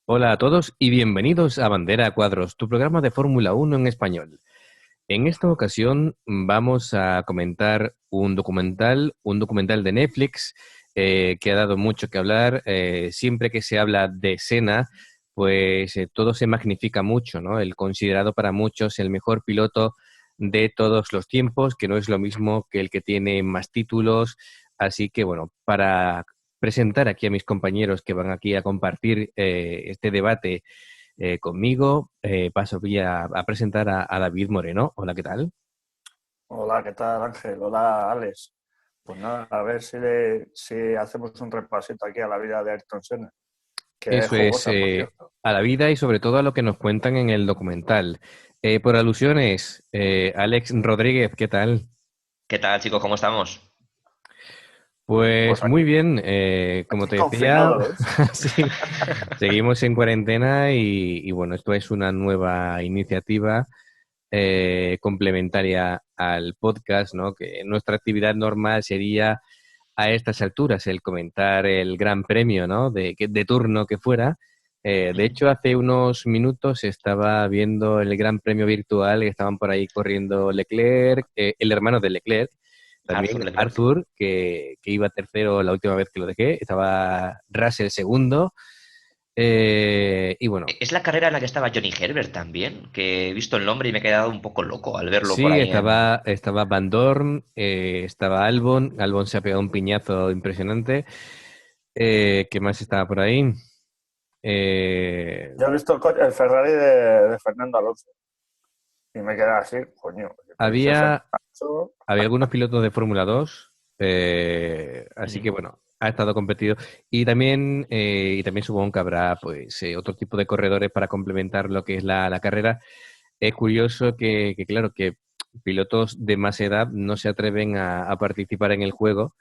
Hola a todos y bienvenidos a Bandera a Cuadros, tu programa de Fórmula Uno en español. En esta ocasión vamos a comentar un documental de Netflix que ha dado mucho que hablar. Siempre que se habla de Senna, pues todo se magnifica mucho, ¿no? El considerado para muchos el mejor piloto de todos los tiempos, que no es lo mismo que el que tiene más títulos. Así que, bueno, para presentar aquí a mis compañeros que van aquí a compartir este debate conmigo, paso a presentar a David Moreno. Hola, ¿qué tal? Hola, ¿qué tal, Ángel? Hola, Alex. Pues nada, a ver si hacemos un repasito aquí a la vida de Ayrton Senna, que es Eso es, jugosa, por cierto. a la vida y sobre todo a lo que nos cuentan en el documental. Por alusiones, Alex Rodríguez, ¿qué tal? ¿Qué tal, chicos? ¿Cómo estamos? Pues Pues muy aquí, bien, como aquí te decía, confinados. sí, seguimos en cuarentena y bueno, esto es una nueva iniciativa complementaria al podcast, ¿no? Que nuestra actividad normal sería a estas alturas el comentar el gran premio, ¿no? De turno que fuera. De Ujú. hecho, hace unos minutos estaba viendo el gran premio virtual y estaban por ahí corriendo Leclerc, el hermano de Leclerc, Arthur también Leclerc. Arthur, que iba tercero la última vez que lo dejé, estaba Russell segundo, y bueno, Es la carrera en la que estaba Johnny Herbert también, que he visto el nombre y me he quedado un poco loco al verlo por sí, ahí en... estaba Van Dorn, estaba Albon. Albon se ha pegado un piñazo impresionante. ¿Qué más estaba por ahí? Eh, Yo he visto el Ferrari de Fernando Alonso y me quedé así, coño, ¿qué dice Fernando había, Alonso? había algunos pilotos de Fórmula 2, así Ujú. que bueno, ha estado competido. Y también supongo que habrá pues otro tipo de corredores para complementar lo que es la carrera. Es curioso claro, que pilotos de más edad no se atreven a participar en el juego.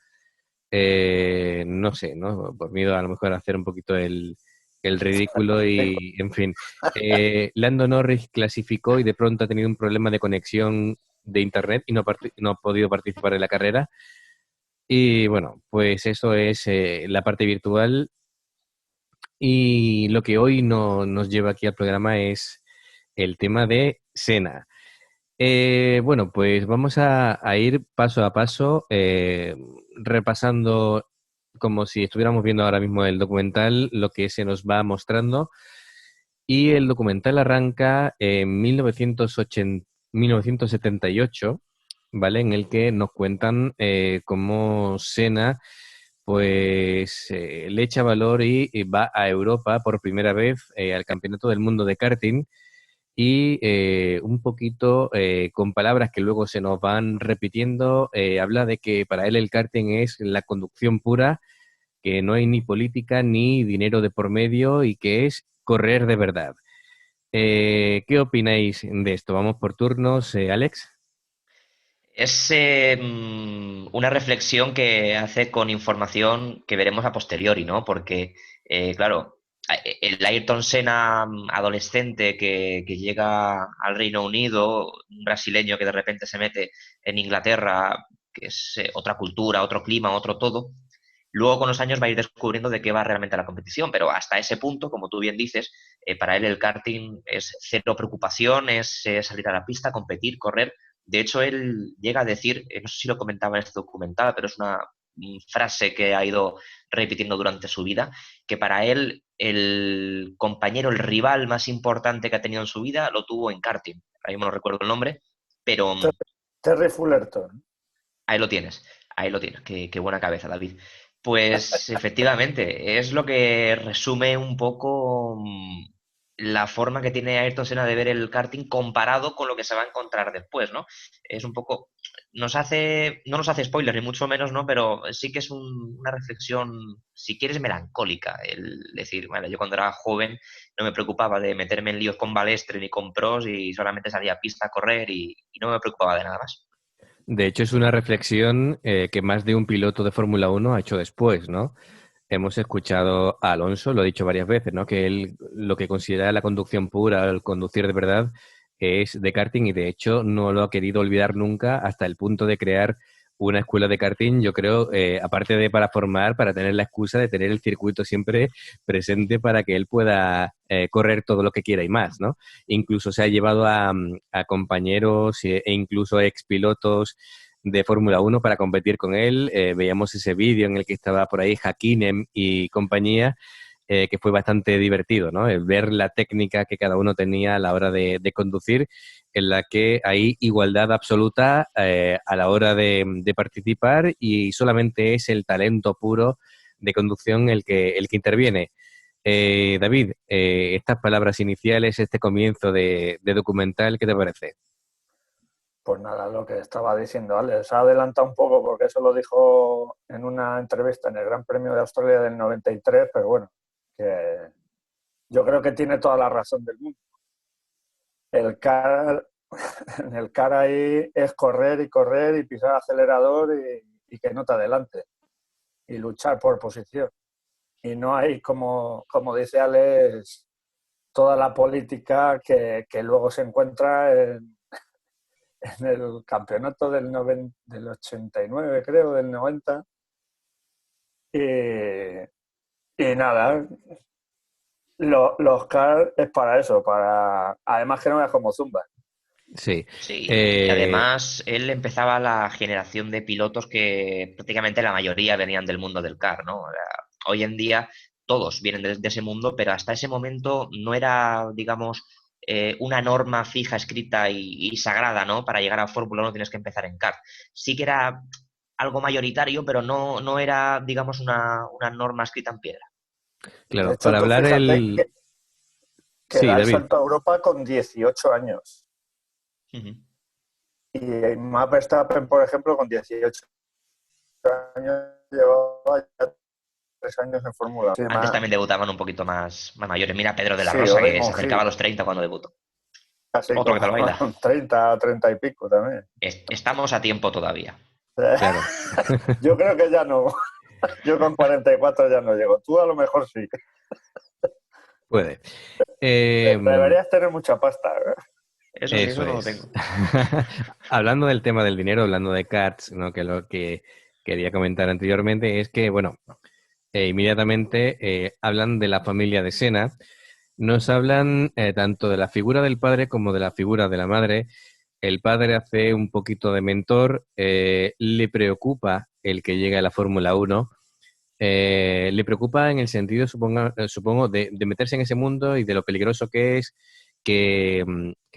No sé, ¿no? Por miedo a lo mejor a hacer un poquito el ridículo y, en fin. Lando Norris clasificó y de pronto ha tenido un problema de conexión de internet y no ha podido participar en la carrera. Y bueno, pues eso es la parte virtual. Y lo que hoy nos lleva aquí al programa es el tema de Senna. Bueno, pues vamos a ir paso a paso, repasando como si estuviéramos viendo ahora mismo el documental, lo que se nos va mostrando. Y el documental arranca en 1978, ¿vale? En el que nos cuentan cómo Senna pues le echa valor y va a Europa por primera vez al Campeonato del Mundo de karting y un poquito con palabras que luego se nos van repitiendo, habla de que para él el karting es la conducción pura, que no hay ni política ni dinero de por medio y que es correr de verdad. ¿Qué opináis de esto? Vamos por turnos, Alex. Es una reflexión que hace con información que veremos a posteriori, ¿no? Porque, claro, el Ayrton Senna adolescente que llega al Reino Unido, un brasileño que de repente se mete en Inglaterra, que es otra cultura, otro clima, otro todo. Luego con los años va a ir descubriendo de qué va realmente la competición, pero hasta ese punto, como tú bien dices, para él el karting es cero preocupación, es salir a la pista, competir, correr. De hecho, él llega a decir, no sé si lo comentaba en este documental, pero es una frase que ha ido repitiendo durante su vida, que para él el compañero, el rival más importante que ha tenido en su vida lo tuvo en karting. Ahí no recuerdo el nombre, pero Terry Fullerton. ahí lo tienes, qué buena cabeza, David. Pues efectivamente, es lo que resume un poco la forma que tiene Ayrton Senna de ver el karting comparado con lo que se va a encontrar después, ¿no? Es un poco, no nos hace spoiler, ni mucho menos, ¿no? Pero sí que es una reflexión, si quieres, melancólica. El decir, bueno, yo cuando era joven no me preocupaba de meterme en líos con Balestre ni con pros y solamente salía a pista a correr y no me preocupaba de nada más. De hecho, es una reflexión que más de un piloto de Fórmula Uno ha hecho después, ¿no? Hemos escuchado a Alonso, lo ha dicho varias veces, ¿no? Que él lo que considera la conducción pura, el conducir de verdad, es de karting y de hecho no lo ha querido olvidar nunca hasta el punto de crear una escuela de karting, yo creo, aparte de para formar, para tener la excusa de tener el circuito siempre presente para que él pueda correr todo lo que quiera y más, ¿no? Incluso se ha llevado a compañeros e incluso expilotos de Fórmula 1 para competir con él. Veíamos ese vídeo en el que estaba por ahí Häkkinen y compañía, que fue bastante divertido, ¿no? El ver la técnica que cada uno tenía a la hora de conducir, en la que hay igualdad absoluta a la hora de participar y solamente es el talento puro de conducción el que interviene. David, estas palabras iniciales, este comienzo de documental, ¿qué te parece? Pues nada, lo que estaba diciendo Alex, se ha adelantado un poco porque eso lo dijo en una entrevista en el Gran Premio de Australia del 93, pero bueno, que yo creo que tiene toda la razón del mundo. El car, en el car ahí es correr y pisar acelerador y que no te adelante y luchar por posición. Y no hay, como dice Alex, toda la política que luego se encuentra en el campeonato del 89, creo, del 90. Y nada, los CAR es para eso, además que no veas como zumba. Sí. Sí, y además él empezaba la generación de pilotos que prácticamente la mayoría venían del mundo del car, ¿no? Hoy en día todos vienen de ese mundo, pero hasta ese momento no era, digamos, una norma fija, escrita y sagrada, ¿no? Para llegar a Fórmula 1 tienes que empezar en car. Sí que era algo mayoritario, pero no era, digamos, una norma escrita en piedra. De Claro, hecho, para tú hablar fíjate que Sí, da el David. salto a Europa con 18 años. Uh-huh. Y Max Verstappen, por ejemplo, con 18 años llevaba ya 3 años en Fórmula 1. Antes también debutaban un poquito más mayores. Mira Pedro de la Sí, Rosa, o que se Damon acercaba a Hill, los 30 cuando debutó. casi Otro que te lo baila. con 30 y pico también. Estamos a tiempo todavía. Claro. Yo creo que ya no. Yo con 44 ya no llego. Tú a lo mejor sí. Puede. Deberías tener mucha pasta, ¿eh? Eso sí, eso Eso no lo es. tengo. Hablando del tema del dinero, hablando de Cats, ¿no? Que lo que quería comentar anteriormente es que, bueno, inmediatamente hablan de la familia de Senna. Nos hablan tanto de la figura del padre como de la figura de la madre. El padre hace un poquito de mentor, le preocupa el que llegue a la Fórmula 1. Le preocupa en el sentido, supongo, de meterse en ese mundo y de lo peligroso que es, que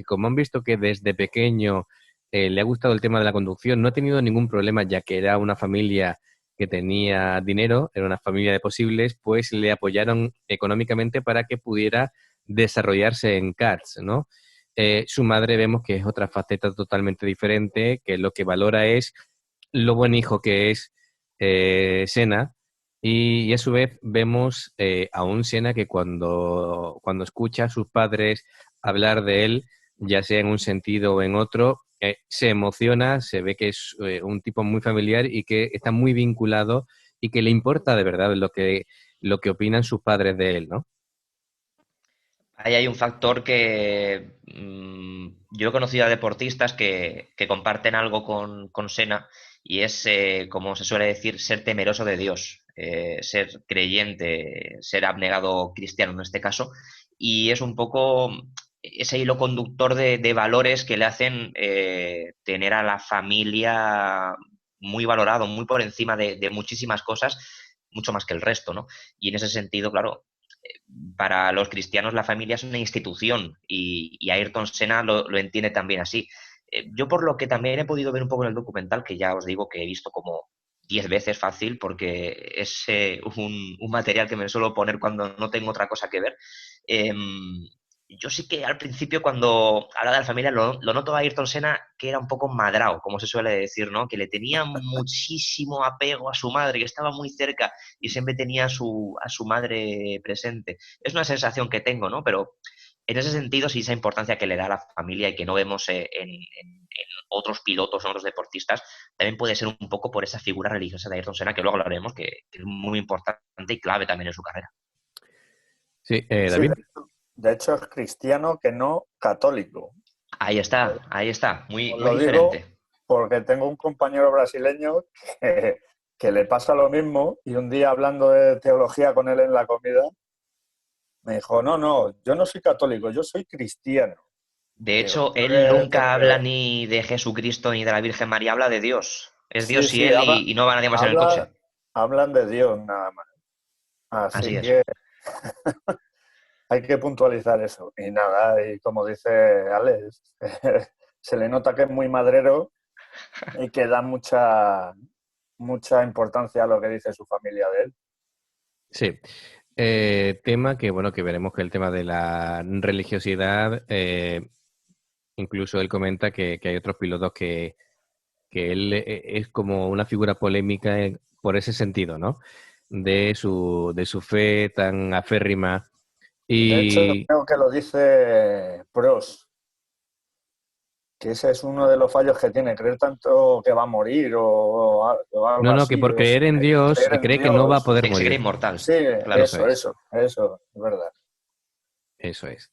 como han visto que desde pequeño le ha gustado el tema de la conducción, no ha tenido ningún problema, ya que era una familia que tenía dinero, era una familia de posibles, pues le apoyaron económicamente para que pudiera desarrollarse en karts, ¿no? Su madre vemos que es otra faceta totalmente diferente, que lo que valora es lo buen hijo que es Senna, y a su vez vemos a un Senna que cuando escucha a sus padres hablar de él, ya sea en un sentido o en otro, se emociona, se ve que es un tipo muy familiar y que está muy vinculado y que le importa de verdad lo que opinan sus padres de él, ¿no? Ahí hay un factor que yo he conocido a deportistas que comparten algo con Sena y es, como se suele decir, ser temeroso de Dios, ser creyente, ser abnegado cristiano en este caso. Y es un poco ese hilo conductor de valores que le hacen tener a la familia muy valorado, muy por encima de muchísimas cosas, mucho más que el resto, ¿no? Y en ese sentido, claro, para los cristianos la familia es una institución y Ayrton Senna lo entiende también así. Yo por lo que también he podido ver un poco en el documental, que ya os digo que he visto como 10 veces fácil, porque es un material que me suelo poner cuando no tengo otra cosa que ver. Eh, yo sí que al principio cuando habla de la familia lo noto a Ayrton Senna que era un poco madrao, como se suele decir, ¿no? Que le tenía muchísimo apego a su madre, que estaba muy cerca y siempre tenía a su madre presente. Es una sensación que tengo, ¿no? Pero en ese sentido, sí, esa importancia que le da a la familia y que no vemos en otros pilotos, en otros deportistas, también puede ser un poco por esa figura religiosa de Ayrton Senna, que luego hablaremos, que es muy importante y clave también en su carrera. Sí, Sí, David. de hecho es cristiano que no católico. Ahí está, muy, Os muy lo digo diferente. porque tengo un compañero brasileño que le pasa lo mismo y un día hablando de teología con él en la comida, me dijo, no, yo no soy católico, yo soy cristiano. De Digo, hecho, ¿eso él qué tiene nunca que habla ver? ni de Jesucristo ni de la Virgen María, habla de Dios. Es Sí, Dios y sí, él y no va nadie más en el coche. hablan de Dios nada más. Así Así es. que hay que puntualizar eso. Y nada, y como dice Alex, se le nota que es muy madrero y que da mucha importancia a lo que dice su familia de él. Sí. Tema que, bueno, que veremos que el tema de la religiosidad, incluso él comenta que hay otros pilotos que él es como una figura polémica por ese sentido, ¿no? De su fe tan aférrima. De hecho, Y creo que lo dice Prost, que ese es uno de los fallos que tiene, creer tanto que va a morir o algo no, que así, por o creer en Dios creer en cree que no va a Dios. poder Se cree morir. inmortal. Sí, Claro. Eso es, eso, es verdad. eso es.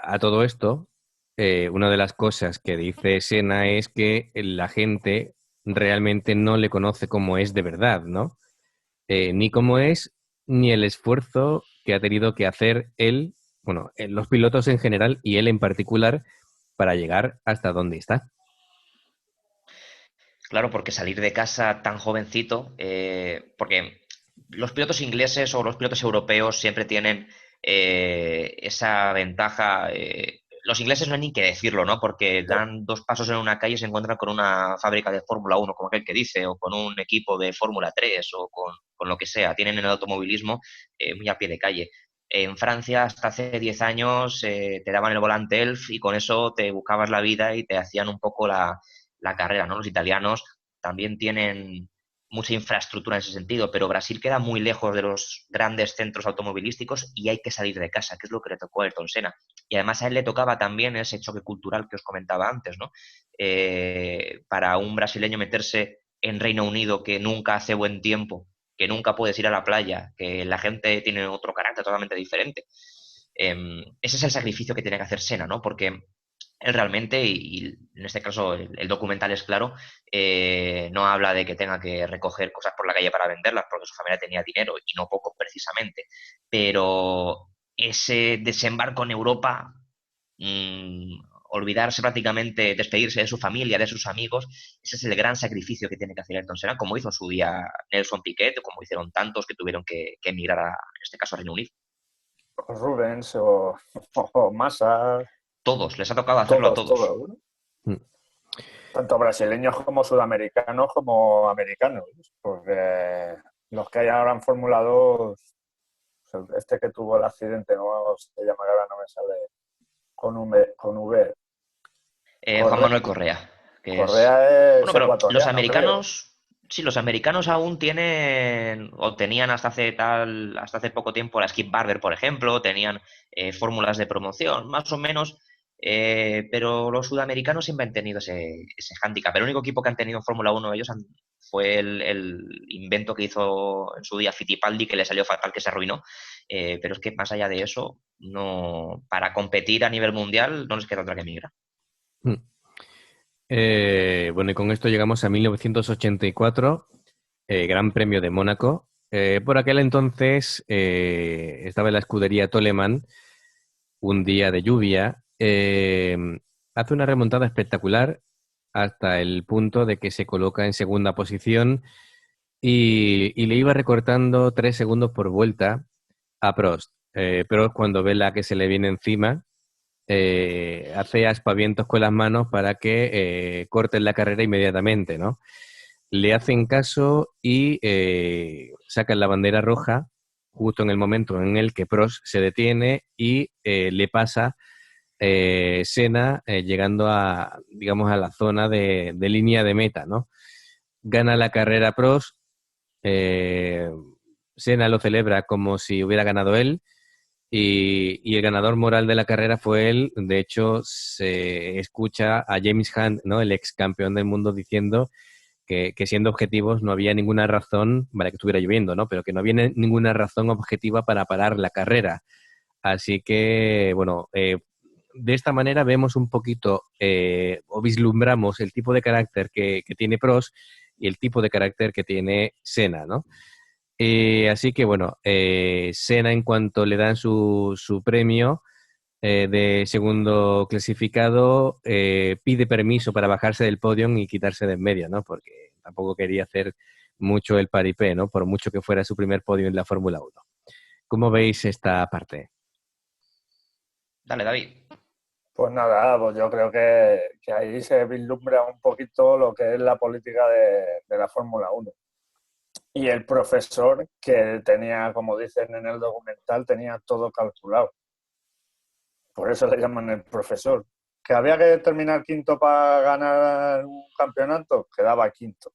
A todo esto, una de las cosas que dice Senna es que la gente realmente no le conoce como es de verdad, ¿no? Ni cómo es, ni el esfuerzo que ha tenido que hacer él, bueno, los pilotos en general y él en particular, para llegar hasta donde está. Claro, porque salir de casa tan jovencito, porque los pilotos ingleses o los pilotos europeos siempre tienen esa ventaja. Los ingleses no hay ni que decirlo, ¿no? Porque dan dos pasos en una calle y se encuentran con una fábrica de Fórmula 1, como aquel que dice, o con un equipo de Fórmula 3, o con lo que sea. Tienen el automovilismo muy a pie de calle. En Francia, hasta hace 10 años, te daban el volante ELF y con eso te buscabas la vida y te hacían un poco la carrera, ¿no? Los italianos también tienen mucha infraestructura en ese sentido, pero Brasil queda muy lejos de los grandes centros automovilísticos y hay que salir de casa, que es lo que le tocó a Ayrton Senna. Y además a él le tocaba también ese choque cultural que os comentaba antes, ¿no? Para un brasileño meterse en Reino Unido, que nunca hace buen tiempo, que nunca puedes ir a la playa, que la gente tiene otro carácter totalmente diferente. Ese es el sacrificio que tiene que hacer Senna, ¿no? Porque él realmente, y en este caso el documental es claro, no habla de que tenga que recoger cosas por la calle para venderlas, porque su familia tenía dinero y no poco precisamente. Pero ese desembarco en Europa, olvidarse prácticamente, despedirse de su familia, de sus amigos, ese es el gran sacrificio que tiene que hacer Ayrton Senna, como hizo en su día Nelson Piquet, o como hicieron tantos que tuvieron que emigrar, en este caso, a Reino Unido. O Rubens o Massa, Todos, les ha tocado hacerlo a todos, todos. todos. Mm. Tanto brasileños como sudamericanos como americanos, porque los que hay ahora en Fórmula 2, este que tuvo el accidente, no se llama, ahora no me sale, con V. Juan Correa, Manuel Correa, que es... Correa es Bueno, pero los ecuatoriano, creo. americanos, sí, los americanos aún tienen, o tenían hasta hace poco tiempo la Skip Barber, por ejemplo, tenían fórmulas de promoción, más o menos, pero los sudamericanos siempre han tenido ese hándicap. El único equipo que han tenido en Fórmula 1 ellos fue el invento que hizo en su día Fittipaldi, que le salió fatal, que se arruinó. Pero es que más allá de eso, no, para competir a nivel mundial no les queda otra que emigrar. Mm. Bueno, y con esto llegamos a 1984, Gran Premio de Mónaco. Por aquel entonces estaba en la escudería Toleman, un día de lluvia. Hace una remontada espectacular hasta el punto de que se coloca en segunda posición y le iba recortando 3 segundos por vuelta a Prost. Prost, cuando ve la que se le viene encima, hace aspavientos con las manos para que corten la carrera inmediatamente, ¿no? Le hacen caso y sacan la bandera roja justo en el momento en el que Prost se detiene y le pasa Senna llegando a, digamos, a la zona de línea de meta, ¿no? Gana la carrera Prost, eh, Senna lo celebra como si hubiera ganado él. Y el ganador moral de la carrera fue él. De hecho, se escucha a James Hunt, ¿no? El ex campeón del mundo, diciendo que siendo objetivos no había ninguna razón, vale que estuviera lloviendo, ¿no? Pero que no había ninguna razón objetiva para parar la carrera. Así que, bueno, de esta manera vemos un poquito o vislumbramos el tipo de carácter que tiene Prost y el tipo de carácter que tiene Senna, ¿no? Así que bueno, Senna en cuanto le dan su premio de segundo clasificado, pide permiso para bajarse del podio y quitarse de en medio, ¿no? Porque tampoco quería hacer mucho el paripé, ¿no? Por mucho que fuera su primer podio en la Fórmula 1. ¿Cómo veis esta parte? Dale, David. Pues nada, pues yo creo que ahí se vislumbra un poquito lo que es la política de la Fórmula 1. Y el profesor que tenía, como dicen en el documental, tenía todo calculado. Por eso le llaman el profesor. Que había que terminar quinto para ganar un campeonato, quedaba quinto.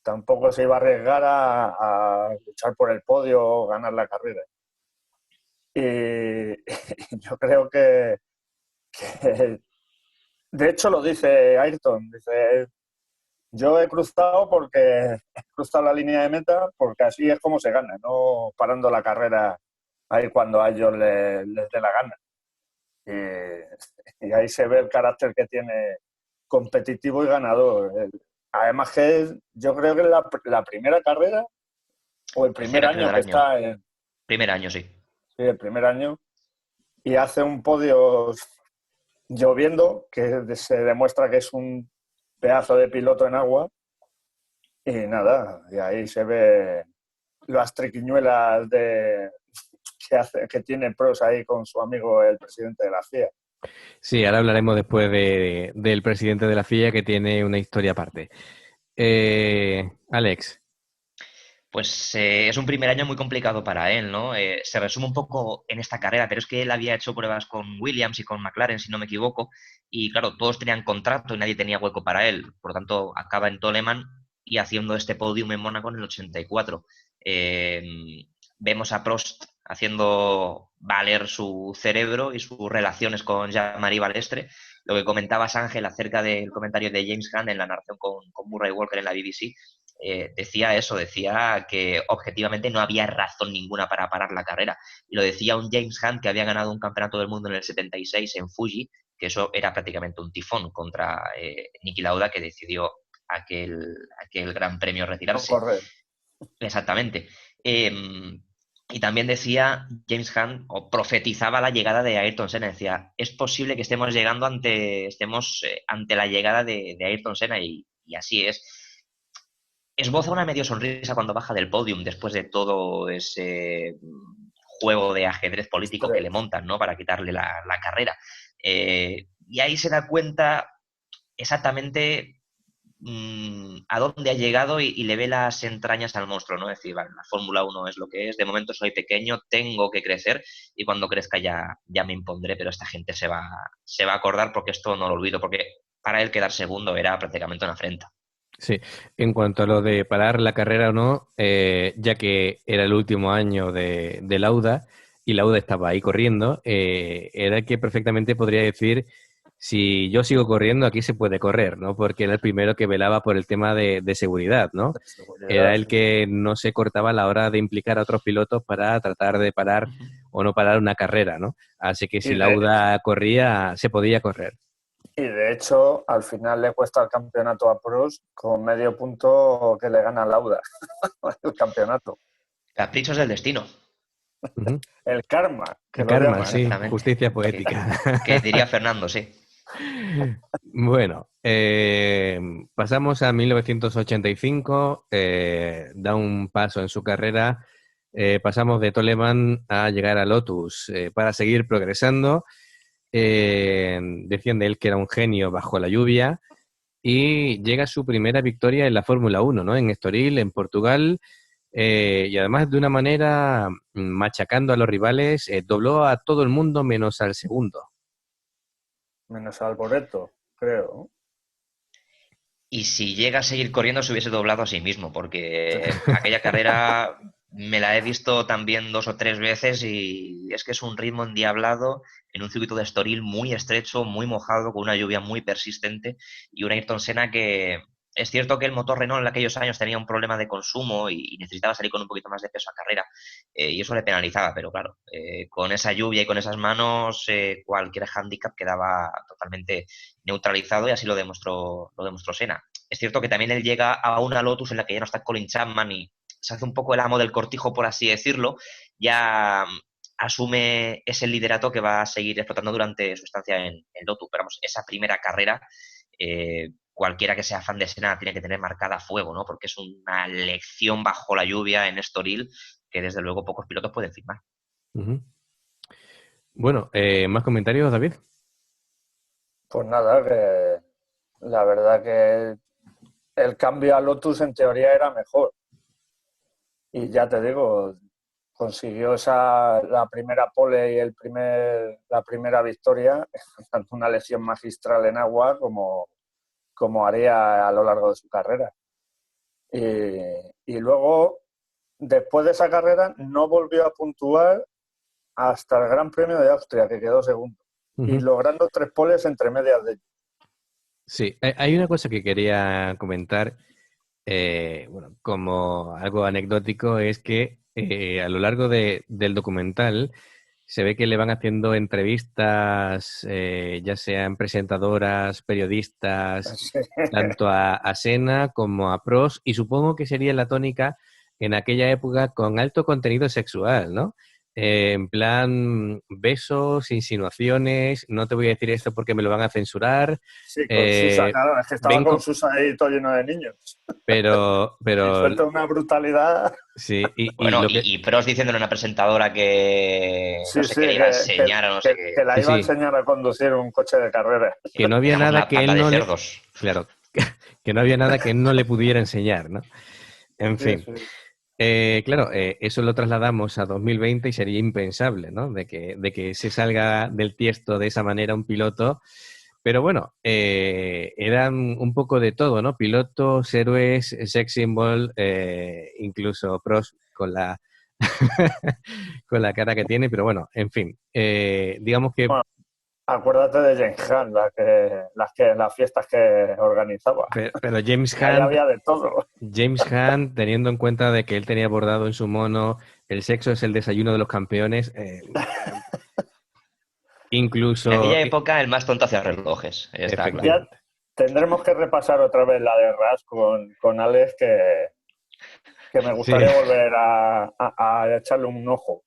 Tampoco se iba a arriesgar a luchar por el podio o ganar la carrera. Y yo creo que de hecho lo dice Ayrton, dice, yo he cruzado la línea de meta porque así es como se gana, no parando la carrera ahí cuando a ellos les dé la gana. Y ahí se ve el carácter que tiene competitivo y ganador. Además que yo creo que es la primera carrera o el primer Tercera, creo, año del que año. está en Primer año, sí. sí, el primer año y hace un podio lloviendo que se demuestra que es un pedazo de piloto en agua y nada, y ahí se ve las triquiñuelas que tiene Prost ahí con su amigo el presidente de la FIA. Sí, ahora hablaremos después del presidente de la FIA que tiene una historia aparte. Alex. Pues es un primer año muy complicado para él, ¿no? Se resume un poco en esta carrera, pero es que él había hecho pruebas con Williams y con McLaren, si no me equivoco, y claro, todos tenían contrato y nadie tenía hueco para él. Por lo tanto, acaba en Toleman y haciendo este podium en Mónaco en el 84. Vemos a Prost haciendo valer su cerebro y sus relaciones con Jean-Marie Balestre. Lo que comentabas, Ángel, acerca del comentario de James Hunt en la narración con Murray Walker en la BBC, decía eso, decía que objetivamente no había razón ninguna para parar la carrera. Y lo decía un James Hunt que había ganado un campeonato del mundo en el 76 en Fuji, que eso era prácticamente un tifón contra Niki Lauda, que decidió aquel gran premio No retirarse. correr. Exactamente. Y también decía James Hunt, o profetizaba la llegada de Ayrton Senna, decía, es posible que estemos ante la llegada de Ayrton Senna, y así es. Esboza una medio sonrisa cuando baja del podium después de todo ese juego de ajedrez político que le montan, ¿no? Para quitarle la carrera. Y ahí se da cuenta exactamente a dónde ha llegado y le ve las entrañas al monstruo, ¿no? Es decir, vale, la Fórmula 1 es lo que es, de momento soy pequeño, tengo que crecer y cuando crezca ya me impondré, pero esta gente se va a acordar porque esto no lo olvido, porque para él quedar segundo era prácticamente una afrenta. Sí, en cuanto a lo de parar la carrera o no, ya que era el último año de Lauda y Lauda estaba ahí corriendo, era que perfectamente podría decir, si yo sigo corriendo, aquí se puede correr, ¿no? Porque era el primero que velaba por el tema de seguridad, ¿no? Era el que no se cortaba a la hora de implicar a otros pilotos para tratar de parar o no parar una carrera, ¿no? Así que si Lauda corría, se podía correr. Y de hecho, al final le cuesta el campeonato a Prost con medio punto que le gana a Lauda el campeonato. Caprichos del destino. Uh-huh. El karma, que El lo karma, llaman. sí, justicia poética. Que diría Fernando, sí. Bueno, pasamos a 1985, da un paso en su carrera, pasamos de Toleman a llegar a Lotus para seguir progresando. Decían de él que era un genio bajo la lluvia y llega su primera victoria en la Fórmula 1, ¿no? En Estoril, en Portugal, y además de una manera machacando a los rivales, dobló a todo el mundo menos al segundo. Menos al Boretto, creo. Y si llega a seguir corriendo se hubiese doblado a sí mismo, porque aquella carrera me la he visto también 2 o 3 veces y es que es un ritmo endiablado en un circuito de Estoril muy estrecho, muy mojado, con una lluvia muy persistente y un Ayrton Senna que es cierto que el motor Renault en aquellos años tenía un problema de consumo y necesitaba salir con un poquito más de peso a carrera, y eso le penalizaba, pero claro, con esa lluvia y con esas manos, cualquier hándicap quedaba totalmente neutralizado y así lo demostró Senna. Es cierto que también él llega a una Lotus en la que ya no está Colin Chapman y se hace un poco el amo del cortijo, por así decirlo, ya asume ese liderato que va a seguir explotando durante su estancia en Lotus. Pero vamos, esa primera carrera, cualquiera que sea fan de Senna tiene que tener marcada a fuego, ¿no? Porque es una lección bajo la lluvia en Estoril que desde luego pocos pilotos pueden firmar. Uh-huh. Bueno, ¿más comentarios, David? Pues nada, que la verdad que el cambio a Lotus en teoría era mejor. Y ya te digo, consiguió la primera pole y la primera victoria, tanto una lesión magistral en agua como haría a lo largo de su carrera. Y luego, después de esa carrera, no volvió a puntuar hasta el Gran Premio de Austria, que quedó segundo, y logrando 3 poles entre medias de ellos. Sí, hay una cosa que quería comentar, bueno, como algo anecdótico, es que a lo largo del documental se ve que le van haciendo entrevistas, ya sean presentadoras, periodistas, Sí. tanto a Senna como a Prost, y supongo que sería la tónica en aquella época con alto contenido sexual, ¿no? En plan, besos, insinuaciones, no te voy a decir esto porque me lo van a censurar. Sí, con Susa, claro, es que estaba ven con con- Susa ahí todo lleno de niños. pero, Y pero, suelta una brutalidad. sí, y Bueno, lo que, y Prost diciéndole a una presentadora que no Sí, sé sí, qué le iba a enseñar o no sé qué. que la sí, iba a sí, enseñar a conducir un coche de carrera. que no había Éramos nada una que panda él de no le, cerdos. claro, que no había nada que él no le pudiera enseñar, ¿no? En Sí, fin. sí. Claro, eso lo trasladamos a 2020 y sería impensable, ¿no? De que se salga del tiesto de esa manera un piloto. Pero bueno, eran un poco de todo, ¿no? Pilotos, héroes, sex symbol, incluso Prost con la, con la cara que tiene. Pero bueno, en fin, digamos que Bueno, acuérdate de James Hunt, las fiestas que organizaba. pero James Que ahí Hunt, había de todo. teniendo en cuenta de que él tenía bordado en su mono, el sexo es el desayuno de los campeones, En incluso, aquella época el más tonto hacía relojes, está claro. Ya efectivamente. tendremos que repasar otra vez la de Ras con Alex, que me Sí, gustaría volver a echarle un ojo.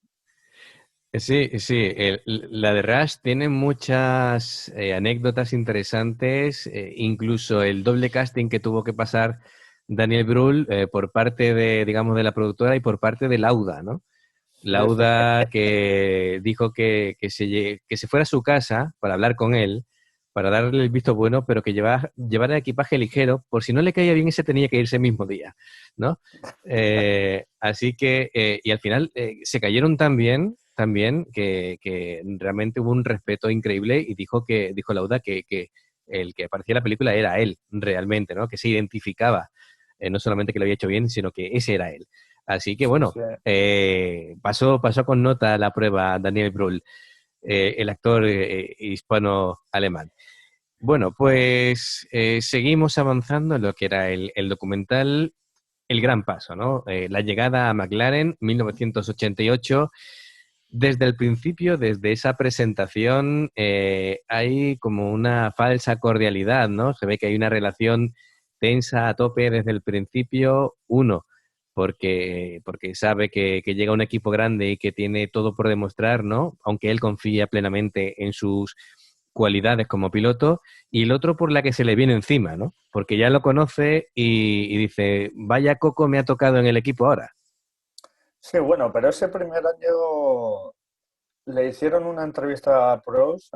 sí, sí. La de Rush tiene muchas anécdotas interesantes, incluso el doble casting que tuvo que pasar Daniel Brühl por parte de, digamos, de la productora y por parte de Lauda, ¿no? Sí, sí. Lauda que dijo que se fuera a su casa para hablar con él, para darle el visto bueno, pero que llevara equipaje ligero, por si no le caía bien ese tenía que irse el mismo día, ¿no? Así que, y al final se cayeron tan bien que realmente hubo un respeto increíble y dijo Lauda que el que aparecía en la película era él, realmente, ¿no? Que se identificaba, no solamente que lo había hecho bien, sino que ese era él. Así que Sí, bueno, sí. pasó con nota la prueba Daniel Brühl, el actor hispano-alemán. Bueno, pues seguimos avanzando en lo que era el documental El Gran Paso, ¿no? La llegada a McLaren, 1988. Desde el principio, desde esa presentación, hay como una falsa cordialidad, ¿no? Se ve que hay una relación tensa a tope desde el principio. Uno, porque sabe que llega un equipo grande y que tiene todo por demostrar, ¿no? Aunque él confía plenamente en sus cualidades como piloto, y el otro por la que se le viene encima, ¿no? Porque ya lo conoce y dice, vaya coco me ha tocado en el equipo ahora. Sí, bueno, pero ese primer año le hicieron una entrevista a Prost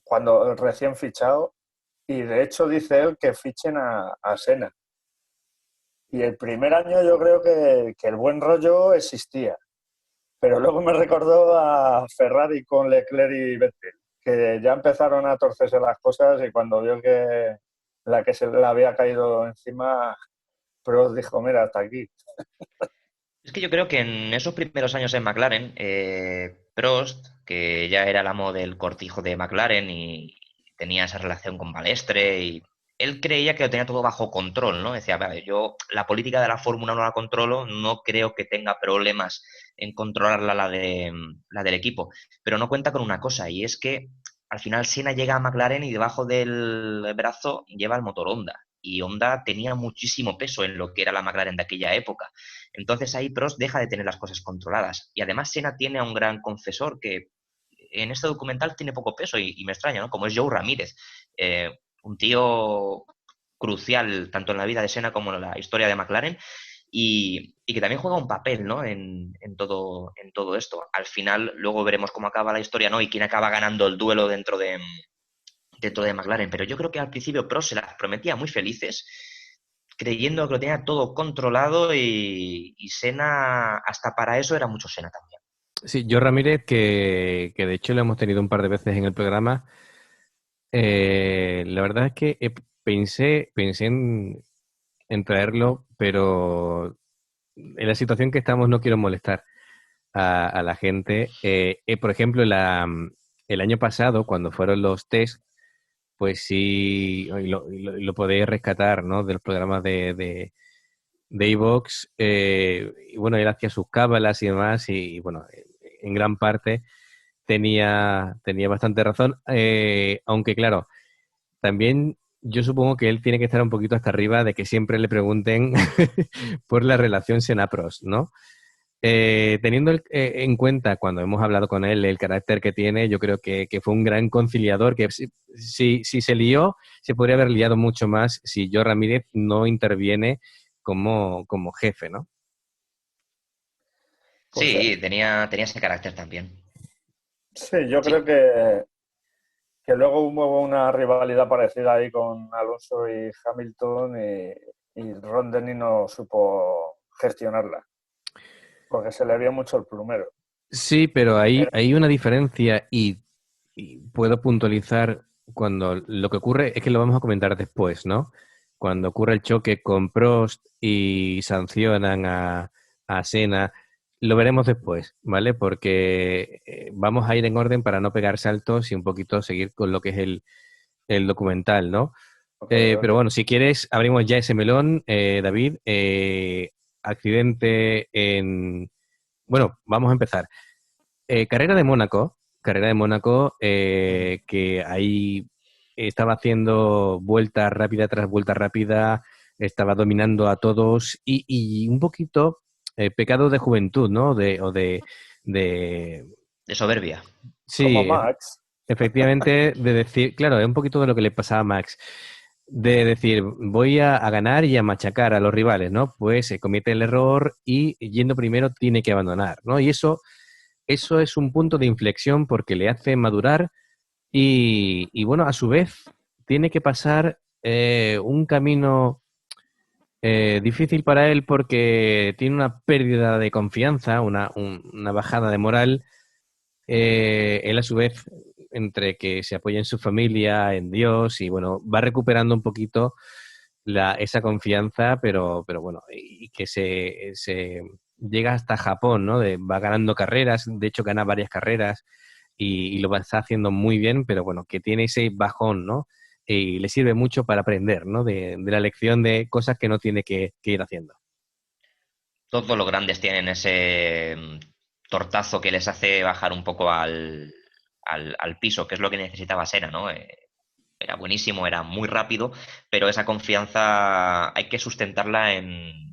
cuando recién fichado y de hecho dice él que fichen a Senna. Y el primer año yo creo que el buen rollo existía, pero luego me recordó a Ferrari con Leclerc y Vettel, que ya empezaron a torcerse las cosas y cuando vio que la que se le había caído encima, Prost dijo, mira, hasta aquí. Es que yo creo que en esos primeros años en McLaren, Prost, que ya era el amo del cortijo de McLaren y tenía esa relación con Balestre y él creía que lo tenía todo bajo control, ¿no? Decía, vale, yo la política de la Fórmula no la controlo, no creo que tenga problemas en controlarla la del equipo, pero no cuenta con una cosa, y es que al final Senna llega a McLaren y debajo del brazo lleva el motor Honda, y Honda tenía muchísimo peso en lo que era la McLaren de aquella época. Entonces ahí Prost deja de tener las cosas controladas, y además Senna tiene a un gran confesor que en este documental tiene poco peso y me extraña, ¿no? Como es Joe Ramírez. Un tío crucial tanto en la vida de Senna como en la historia de McLaren y que también juega un papel, ¿no? En todo esto. Al final, luego veremos cómo acaba la historia, ¿no? Y quién acaba ganando el duelo dentro de McLaren. Pero yo creo que al principio Prost se las prometía muy felices, creyendo que lo tenía todo controlado y Senna, hasta para eso era mucho Senna también. Sí, yo Ramírez, que de hecho lo hemos tenido un par de veces en el programa, la verdad es que pensé en traerlo, pero en la situación que estamos no quiero molestar a la gente. Por ejemplo, el año pasado, cuando fueron los test, pues sí, y lo podéis rescatar, ¿no? De los programas de iVoox. Y bueno, él hacía sus cábalas y demás, y bueno, en gran parte tenía bastante razón. Aunque claro, también yo supongo que él tiene que estar un poquito hasta arriba de que siempre le pregunten por la relación Senna-Prost, ¿no? Teniendo en cuenta, cuando hemos hablado con él, el carácter que tiene, yo creo que fue un gran conciliador, que si se lió, se podría haber liado mucho más si Joe Ramírez no interviene como jefe, ¿no? Pues Sí, tenía ese carácter también. sí, yo Sí, creo que luego hubo una rivalidad parecida ahí con Alonso y Hamilton y Ron Dennis no supo gestionarla, porque se le vio mucho el plumero. Sí, pero hay una diferencia y puedo puntualizar cuando lo que ocurre es que lo vamos a comentar después, ¿no? Cuando ocurre el choque con Prost y sancionan a Senna, lo veremos después, ¿vale? Porque vamos a ir en orden para no pegar saltos y un poquito seguir con lo que es el documental, ¿no? Okay, Pero okay. bueno, si quieres, abrimos ya ese melón, David. Accidente en... Bueno, vamos a empezar. Carrera de Mónaco, que ahí estaba haciendo vuelta rápida tras vuelta rápida, estaba dominando a todos y un poquito pecado de juventud, ¿no? De de soberbia. Como sí, Max. efectivamente, de decir, claro, es un poquito de lo que le pasaba a Max, de decir, voy a ganar y a machacar a los rivales, ¿no? Pues se comete el error y yendo primero tiene que abandonar, ¿no? Y eso es un punto de inflexión porque le hace madurar y bueno, a su vez tiene que pasar un camino difícil para él porque tiene una pérdida de confianza, una bajada de moral. Él a su vez, entre que se apoya en su familia, en Dios y bueno, va recuperando un poquito esa confianza, pero bueno, y que se llega hasta Japón, ¿no? Va ganando carreras, de hecho gana varias carreras y lo está haciendo muy bien, pero bueno, que tiene ese bajón, ¿no? Y le sirve mucho para aprender, ¿no? De la lección de cosas que no tiene que ir haciendo. Todos los grandes tienen ese tortazo que les hace bajar un poco al piso, que es lo que necesitaba Senna, ¿no? Era buenísimo, era muy rápido, pero esa confianza hay que sustentarla en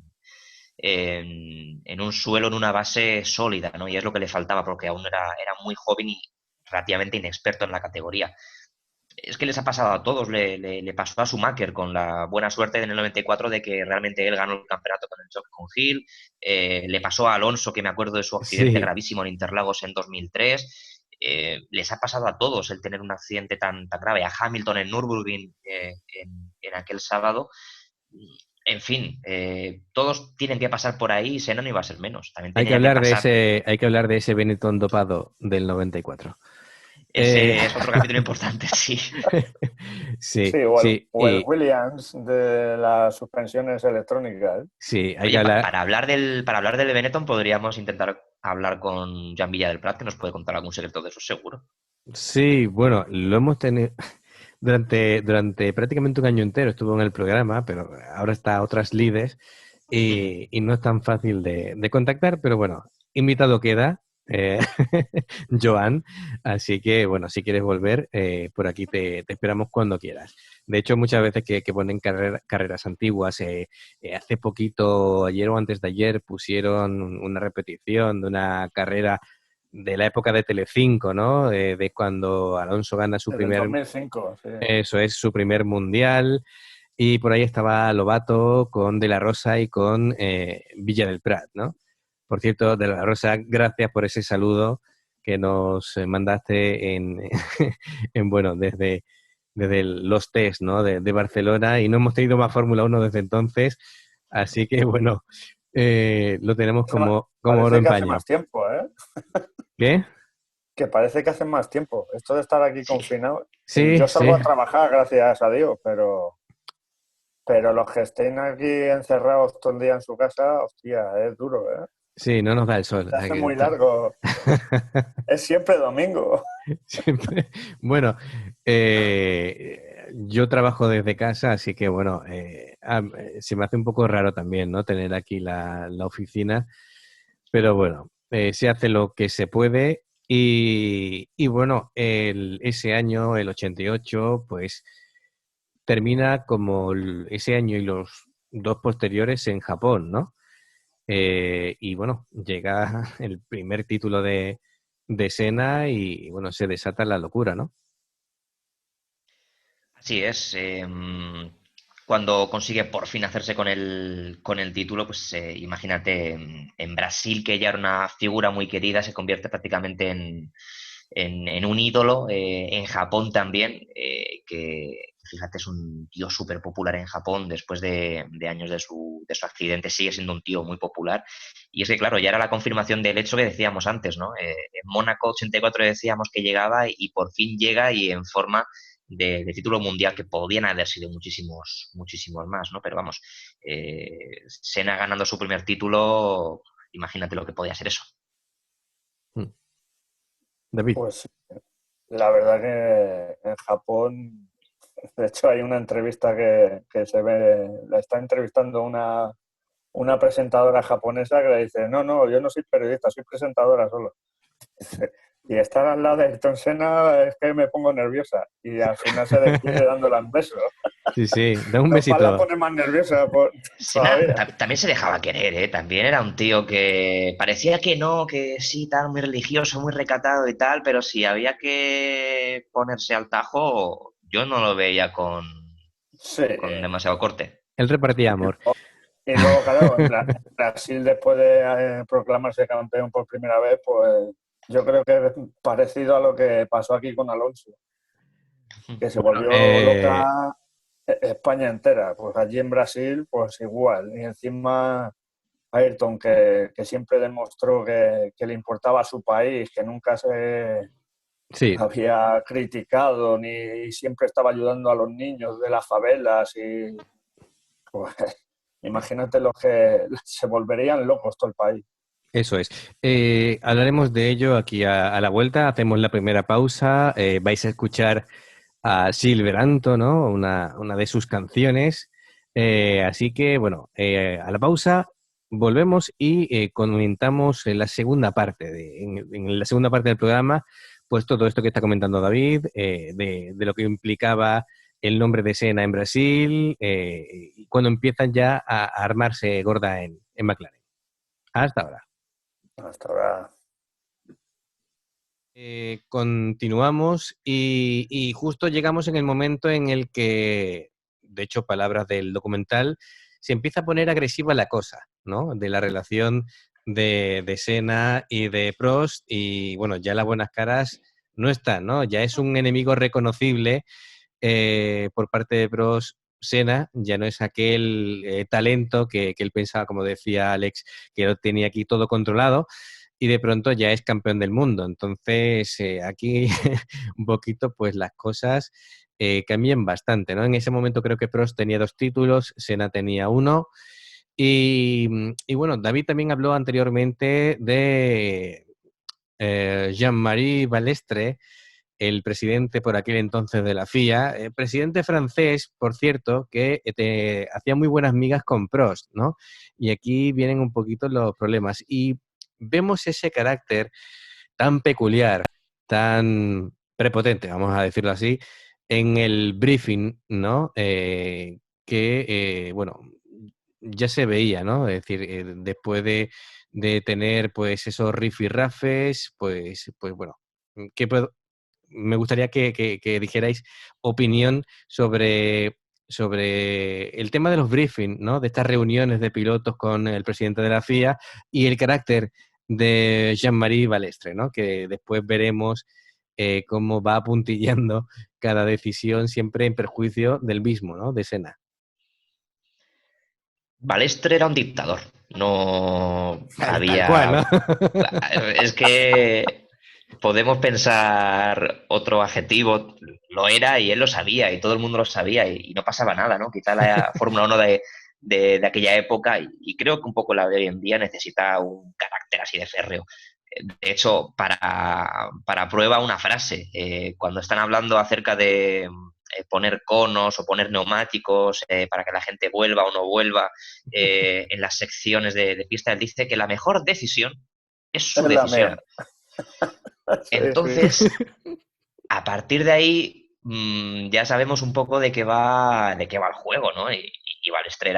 un suelo, en una base sólida, ¿no? Y es lo que le faltaba, porque aún era muy joven y relativamente inexperto en la categoría. Es que les ha pasado a todos, le pasó a Schumacher con la buena suerte en el 94 de que realmente él ganó el campeonato con el choque con Hill, le pasó a Alonso, que me acuerdo de su accidente Sí, gravísimo en Interlagos en 2003, les ha pasado a todos el tener un accidente tan grave, a Hamilton en Nürburgring en aquel sábado. En fin, todos tienen que pasar por ahí y Senna no iba a ser menos. También tenía que pasar. hay que hablar de ese Benetton dopado del 94. Eh, Ese es otro capítulo importante, sí. sí, Sí, sí, o el Williams de las suspensiones electrónicas. sí, hay que Oye, hablar. para hablar del Benetton podríamos intentar hablar con Jan Villa del Prat, que nos puede contar algún secreto de eso, seguro. Sí, bueno, lo hemos tenido. durante prácticamente un año entero estuvo en el programa, pero ahora está a otras lides y no es tan fácil de contactar, pero bueno, invitado queda, Joan, así que bueno, si quieres volver, por aquí te esperamos cuando quieras. De hecho, muchas veces que ponen carreras antiguas, hace poquito, ayer o antes de ayer, pusieron una repetición de una carrera de la época de Telecinco, ¿no? De cuando Alonso gana su Desde el primer, 2005, sí. eso es, su primer mundial. Y por ahí estaba Lobato con De la Rosa y con Villa del Prat, ¿no? Por cierto, De la Rosa, gracias por ese saludo que nos mandaste bueno, desde los test, ¿no? De Barcelona, y no hemos tenido más Fórmula 1 desde entonces, así que bueno, lo tenemos como oro Parece en que hace paño. más tiempo, ¿eh? ¿Qué? Que parece que hace más tiempo. Esto de estar aquí Sí. confinado. Sí, Yo sí. salgo a trabajar, gracias a Dios, pero los que estén aquí encerrados todo el día en su casa, hostia, es duro, ¿eh? Sí, no nos da el sol. Se hace muy largo. Es siempre domingo. Siempre. Bueno, yo trabajo desde casa, así que bueno, se me hace un poco raro también, ¿no? Tener aquí la oficina, pero bueno, se hace lo que se puede y bueno, ese año, el 88, pues termina como ese año y los dos posteriores en Japón, ¿no? Y bueno, llega el primer título de Senna y bueno, se desata la locura, ¿no? Así es. Cuando consigue por fin hacerse con el título, pues imagínate, en Brasil, que ya era una figura muy querida, se convierte prácticamente en un ídolo. En Japón también, que fíjate, es un tío súper popular en Japón. Después de años de su accidente, sigue siendo un tío muy popular. Y es que, claro, ya era la confirmación del hecho que decíamos antes, ¿no? En Mónaco 84 decíamos que llegaba y por fin llega y en forma de título mundial, que podían haber sido muchísimos, muchísimos más, ¿no? Pero vamos, Senna ganando su primer título, imagínate lo que podía ser eso. Mm. David. Pues la verdad que en Japón, de hecho, hay una entrevista que se ve, la está entrevistando una presentadora japonesa que le dice, no, no, yo no soy periodista, soy presentadora solo. Y estar al lado de Ayrton Senna es que me pongo nerviosa. Y al final se despide dándole un beso. Sí, sí, da un Lo cual la besito. pone más nerviosa Senna todavía. también se dejaba querer, ¿eh? También era un tío que parecía que no, que sí, tal, muy religioso, muy recatado y tal, pero si había que ponerse al tajo, yo no lo veía Sí. con demasiado corte. Él repartía amor. Y luego, claro, en Brasil, después de proclamarse campeón por primera vez, pues yo creo que es parecido a lo que pasó aquí con Alonso, que se Bueno, volvió loca España entera. Pues allí en Brasil, pues igual. Y encima Ayrton, que siempre demostró que le importaba a su país, que nunca se sí, había criticado ni siempre estaba ayudando a los niños de las favelas y pues imagínate los que se volverían locos todo el país. eso es. Hablaremos de ello aquí a la vuelta. Hacemos la primera pausa. Vais a escuchar a Silveranto, ¿no? Una de sus canciones. Así que, bueno, a la pausa volvemos y comentamos en la segunda parte, en la segunda parte del programa, pues todo esto que está comentando David, de lo que implicaba el nombre de Senna en Brasil, y cuando empiezan ya a armarse gorda en McLaren. Hasta ahora. Hasta ahora. Continuamos y justo llegamos en el momento en el que, de hecho, palabras del documental, se empieza a poner agresiva la cosa, ¿no? De la relación de Senna y de Prost y, bueno, ya las buenas caras no están, ¿no? Ya es un enemigo reconocible por parte de Prost. Senna ya no es aquel talento que él pensaba, como decía Alex, que lo tenía aquí todo controlado y de pronto ya es campeón del mundo. Entonces, aquí un poquito, pues las cosas cambian bastante, ¿no? En ese momento creo que Prost tenía 2 títulos, Senna tenía 1. Y bueno, David también habló anteriormente de Jean-Marie Balestre, el presidente por aquel entonces de la FIA, presidente francés, por cierto, que hacía muy buenas migas con Prost, ¿no? Y aquí vienen un poquito los problemas. Y vemos ese carácter tan peculiar, tan prepotente, vamos a decirlo así, en el briefing, ¿no? Bueno, ya se veía, ¿no? Es decir, después de tener, pues, esos rifirrafes, pues bueno, ¿qué me gustaría que dijerais opinión sobre el tema de los briefings, ¿no? De estas reuniones de pilotos con el presidente de la FIA y el carácter de Jean-Marie Balestre, ¿no? Que después veremos cómo va apuntillando cada decisión siempre en perjuicio del mismo, ¿no? De Senna. Balestre era un dictador. No Tal cual, ¿no? había. Es que podemos pensar otro adjetivo, lo era y él lo sabía y todo el mundo lo sabía y no pasaba nada, ¿no? Quizá la Fórmula 1 de aquella época y creo que un poco la de hoy en día necesita un carácter así de férreo. De hecho, para prueba una frase, cuando están hablando acerca de poner conos o poner neumáticos para que la gente vuelva o no vuelva en las secciones de pista, él dice que la mejor decisión es Es su la mía. decisión. Sí, Entonces, a partir de ahí ya sabemos un poco de qué va el juego, ¿no? Y Balestre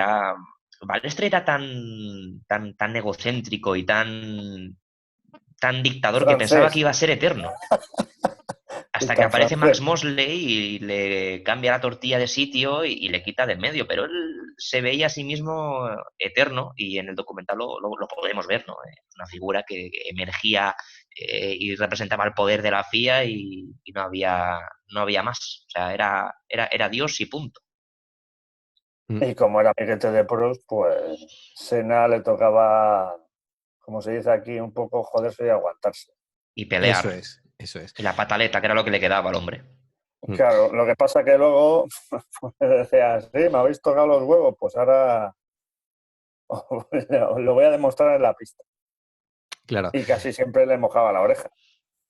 era tan egocéntrico y tan dictador que pensaba que francés iba a ser eterno. y Hasta que tan aparece Max francés. Mosley y le cambia la tortilla de sitio y le quita de en medio, pero él se veía a sí mismo eterno y en el documental lo podemos ver, ¿no? Una figura que emergía y representaba el poder de la FIA y no había más. O sea, era Dios y punto. Y como era amiguete de Proust, pues Senna le tocaba, como se dice aquí, un poco joderse y aguantarse. Y Eso pelear. es, eso es. Y la pataleta, que era lo que le quedaba al hombre. Mm. Claro, lo que pasa que luego pues, decía, sí, me habéis tocado los huevos, pues ahora os lo voy a demostrar en la pista. Claro, Y casi siempre le mojaba la oreja.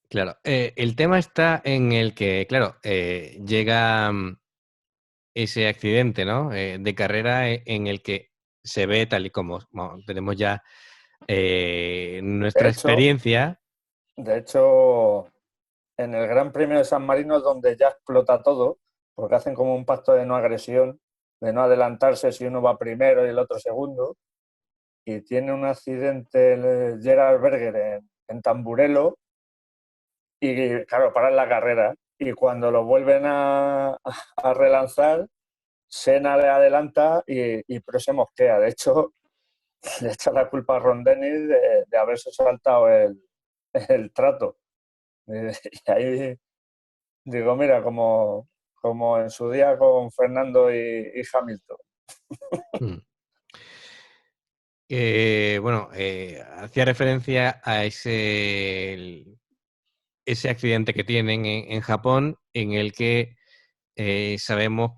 claro. El tema está en el que, claro, llega ese accidente, ¿no? De carrera en el que se ve tal y como bueno, tenemos ya De nuestra hecho, experiencia. de hecho, en el Gran Premio de San Marino es donde ya explota todo, porque hacen como un pacto de no agresión, de no adelantarse si uno va primero y el otro segundo, y tiene un accidente Gerard Berger en Tamburello y claro, paran la carrera y cuando lo vuelven a relanzar, Senna le adelanta y Prost se mosquea. De hecho, le echa la culpa a Ron Dennis de haberse saltado el trato. Y ahí digo, mira, como en su día con Fernando y Hamilton. Mm. Bueno, hacía referencia a ese accidente que tienen en Japón, en el que sabemos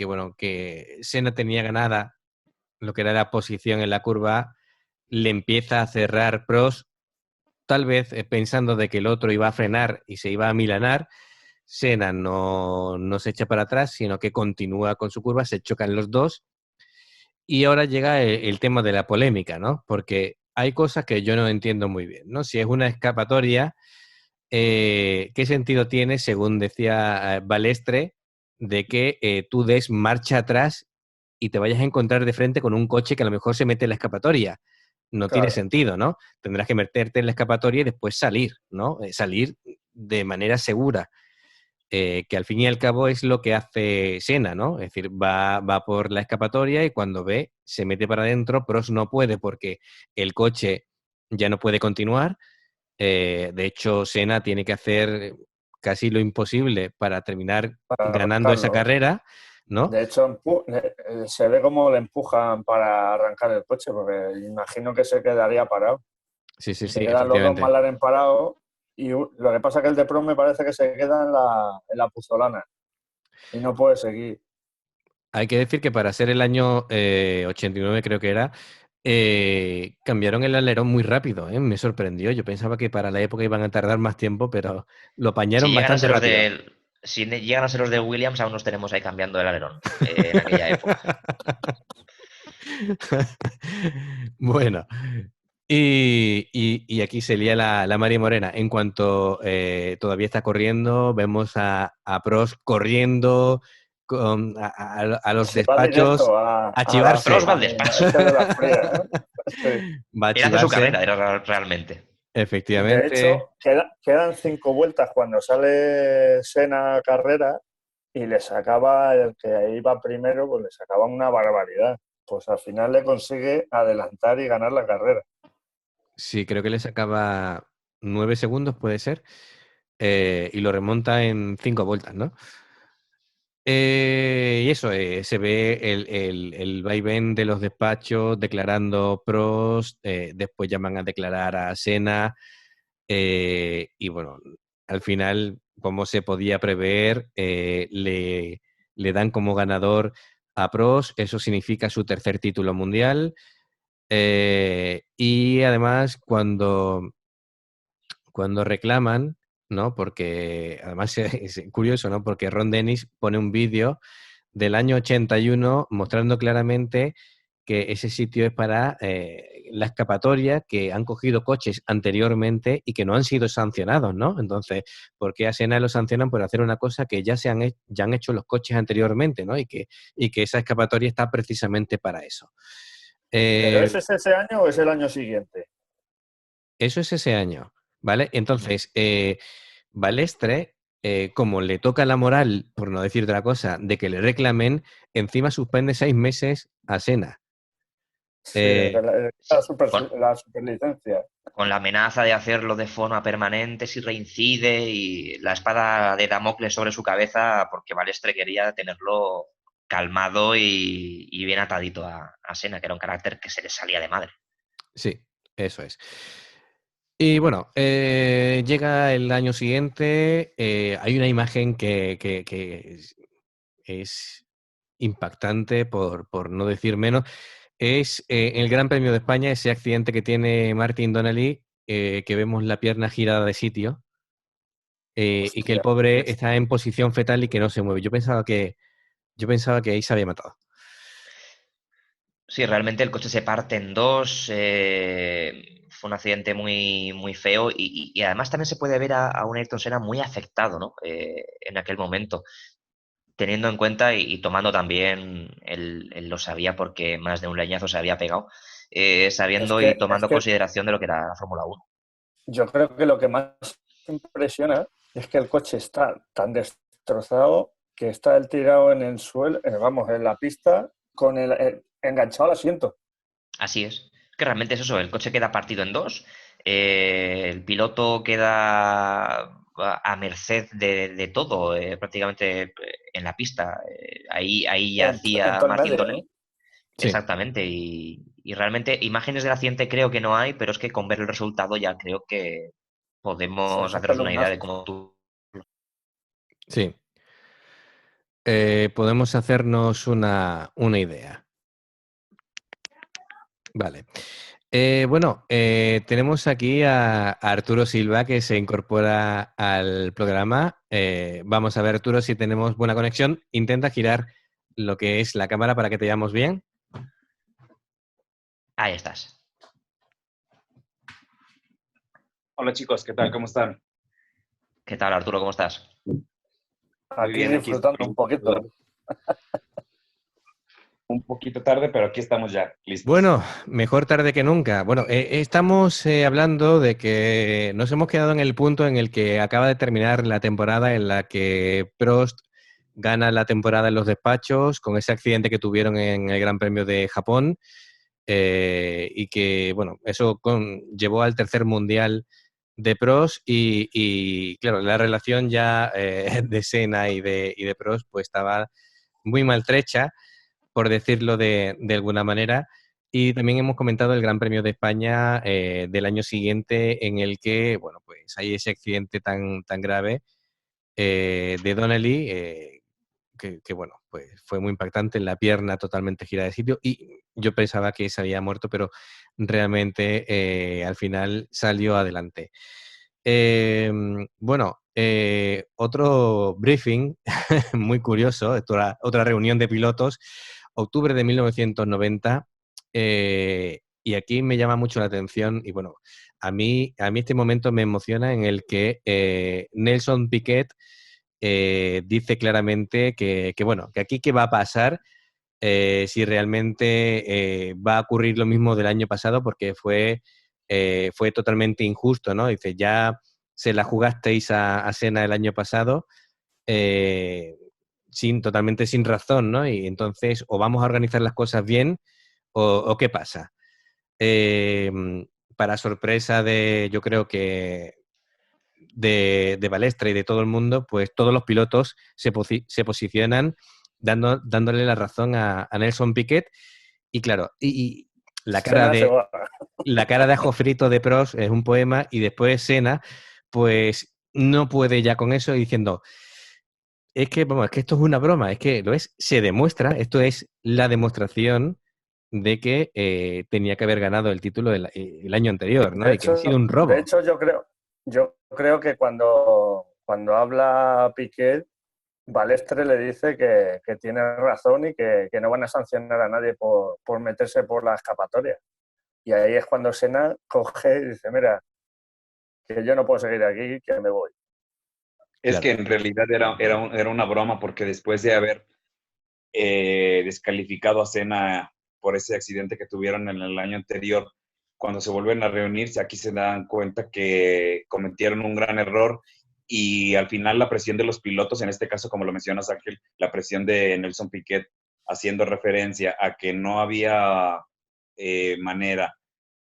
bueno, que Senna tenía ganada lo que era la posición en la curva, le empieza a cerrar Prost, tal vez pensando de que el otro iba a frenar y se iba a milanar. Senna no se echa para atrás, sino que continúa con su curva, se chocan los dos. Y ahora llega el tema de la polémica, ¿no? Porque hay cosas que yo no entiendo muy bien, ¿no? Si es una escapatoria, ¿qué sentido tiene, según decía Balestre, de que tú des marcha atrás y te vayas a encontrar de frente con un coche que a lo mejor se mete en la escapatoria? No tiene Claro, sentido, ¿no? Tendrás que meterte en la escapatoria y después salir, ¿no? Salir de manera segura. Que al fin y al cabo es lo que hace Senna, ¿no? Es decir, va por la escapatoria y cuando ve, se mete para adentro, Prost no puede porque el coche ya no puede continuar. De hecho, Senna tiene que hacer casi lo imposible para terminar para ganando esa arrancarlo. carrera, ¿no? De hecho, se ve cómo le empujan para arrancar el coche, porque imagino que se quedaría parado. Sí, sí, Se sí, quedan los dos efectivamente. McLaren parados y lo que pasa es que el de Pro me parece que se queda en la puzolana y no puede seguir. Hay que decir que para ser el año 89 creo que era, cambiaron el alerón muy rápido, ¿eh? Me sorprendió. Yo pensaba que para la época iban a tardar más tiempo, pero lo Si apañaron llegan a bastante ser los rápido. de, si llegan a ser los de Williams, aún nos tenemos ahí cambiando el alerón en aquella época. Bueno, y aquí se lía la Mari Morena. En cuanto todavía está corriendo, vemos a Prost corriendo a los Se va despachos directo a a la Prost va chivarse. al a despacho. echar de la fría, ¿eh? Sí. Va a Él hace su chivarse, carrera, era realmente. De efectivamente. hecho, quedan 5 vueltas cuando sale Senna a carrera y le sacaba, el que iba primero, pues le sacaba una barbaridad. Pues al final le consigue adelantar y ganar la carrera. Sí, creo que le sacaba 9 segundos, puede ser, y lo remonta en 5 vueltas, ¿no? Y eso, se ve el vaivén de los despachos declarando Prost, después llaman a declarar a Senna, y bueno, al final, como se podía prever, le dan como ganador a Prost, eso significa su tercer título mundial, y además cuando reclaman, ¿no? Porque además es curioso, ¿no? Porque Ron Dennis pone un vídeo del año 81 mostrando claramente que ese sitio es para la escapatoria, que han cogido coches anteriormente y que no han sido sancionados, ¿no? Entonces, ¿por qué a Senna lo sancionan por hacer una cosa que ya han hecho los coches anteriormente, ¿no? Y que esa escapatoria está precisamente para eso. ¿Pero Eh, ese es ese año o es el año siguiente? Eso es ese año, ¿vale? Entonces, Balestre, como le toca la moral, por no decir otra cosa, de que le reclamen, encima suspende 6 meses a Senna. Sí, Eh, Sí, con, la superlicencia. con la amenaza de hacerlo de forma permanente si reincide y la espada de Damocles sobre su cabeza porque Balestre quería tenerlo calmado y bien atadito a Senna, que era un carácter que se le salía de madre. sí, eso es. Y bueno, llega el año siguiente, hay una imagen que es impactante, por no decir menos. Es en el Gran Premio de España, ese accidente que tiene Martin Donnelly, que vemos la pierna girada de sitio, y que el Hostia, pobre está en posición fetal y que no se mueve. Yo pensaba que ahí se había matado. Sí, realmente el coche se parte en dos. Fue un accidente muy, muy feo y además también se puede ver a un Ayrton Senna muy afectado, ¿no? En aquel momento, teniendo en cuenta y tomando también, él lo sabía porque más de un leñazo se había pegado, sabiendo y es tomando que consideración de lo que era la Fórmula Uno. yo creo que lo que más impresiona es que el coche está tan destrozado que está el tirado en el suelo, vamos, en la pista, con el enganchado al asiento. Así es. Que realmente es eso, el coche queda partido en dos, el piloto queda a merced de todo, prácticamente en la pista. Ahí ya En hacía todo el Martin medio, ¿no? Donnelly. Sí, Exactamente. Y realmente imágenes del accidente creo que no hay, pero es que con ver el resultado ya creo que Son podemos hacernos una idea de superluminazos. cómo tú. sí. Podemos hacernos una idea. Vale. Bueno, tenemos aquí a Arturo Silva que se incorpora al programa. Vamos a ver, Arturo, si tenemos buena conexión. Intenta girar lo que es la cámara para que te veamos bien. Ahí estás. Hola chicos, ¿qué tal? ¿Cómo están? ¿Qué tal, Arturo? ¿Cómo estás? Muy Aquí bien, aquí disfrutando un poquito. un poquito tarde, pero aquí estamos ya, listos. Bueno, mejor tarde que nunca. Bueno, estamos hablando de que nos hemos quedado en el punto en el que acaba de terminar la temporada en la que Prost gana la temporada en los despachos con ese accidente que tuvieron en el Gran Premio de Japón, y que, bueno, eso llevó al tercer mundial de Prost y, claro, la relación ya de Senna y de Prost pues estaba muy maltrecha, por decirlo de alguna manera. Y también hemos comentado el Gran Premio de España del año siguiente, en el que, bueno, pues hay ese accidente tan grave de Donnelly, bueno, pues fue muy impactante, la pierna totalmente girada de sitio y yo pensaba que se había muerto, pero realmente al final salió adelante. Bueno, otro briefing muy curioso, otra reunión de pilotos, octubre de 1990, y aquí me llama mucho la atención y bueno, a mí este momento me emociona en el que Nelson Piquet dice claramente bueno, que aquí qué va a pasar si realmente va a ocurrir lo mismo del año pasado porque fue totalmente injusto, ¿no? Dice, ya se la jugasteis a Senna el año pasado totalmente sin razón, ¿no? Y entonces o vamos a organizar las cosas bien o ¿qué pasa? Para sorpresa yo creo que de Balestra y de todo el mundo, pues todos los pilotos se posicionan dándole la razón a Nelson Piquet. Y claro, y la cara de ajo frito de Prost es un poema y después Senna, pues no puede ya con eso diciendo, es que esto es una broma, es que se demuestra, esto es la demostración de que tenía que haber ganado el título el año anterior, ¿no? Y que ha sido un robo. De hecho, yo creo que cuando habla Piquet, Balestre le dice que tiene razón y que no van a sancionar a nadie por meterse por la escapatoria. Y ahí es cuando Senna coge y dice, mira, que yo no puedo seguir aquí, que me voy. Es que en realidad era una broma porque después de haber descalificado a Senna por ese accidente que tuvieron en el año anterior, cuando se vuelven a reunirse, aquí se dan cuenta que cometieron un gran error y al final la presión de los pilotos, en este caso, como lo mencionas, Ángel, la presión de Nelson Piquet, haciendo referencia a que no había manera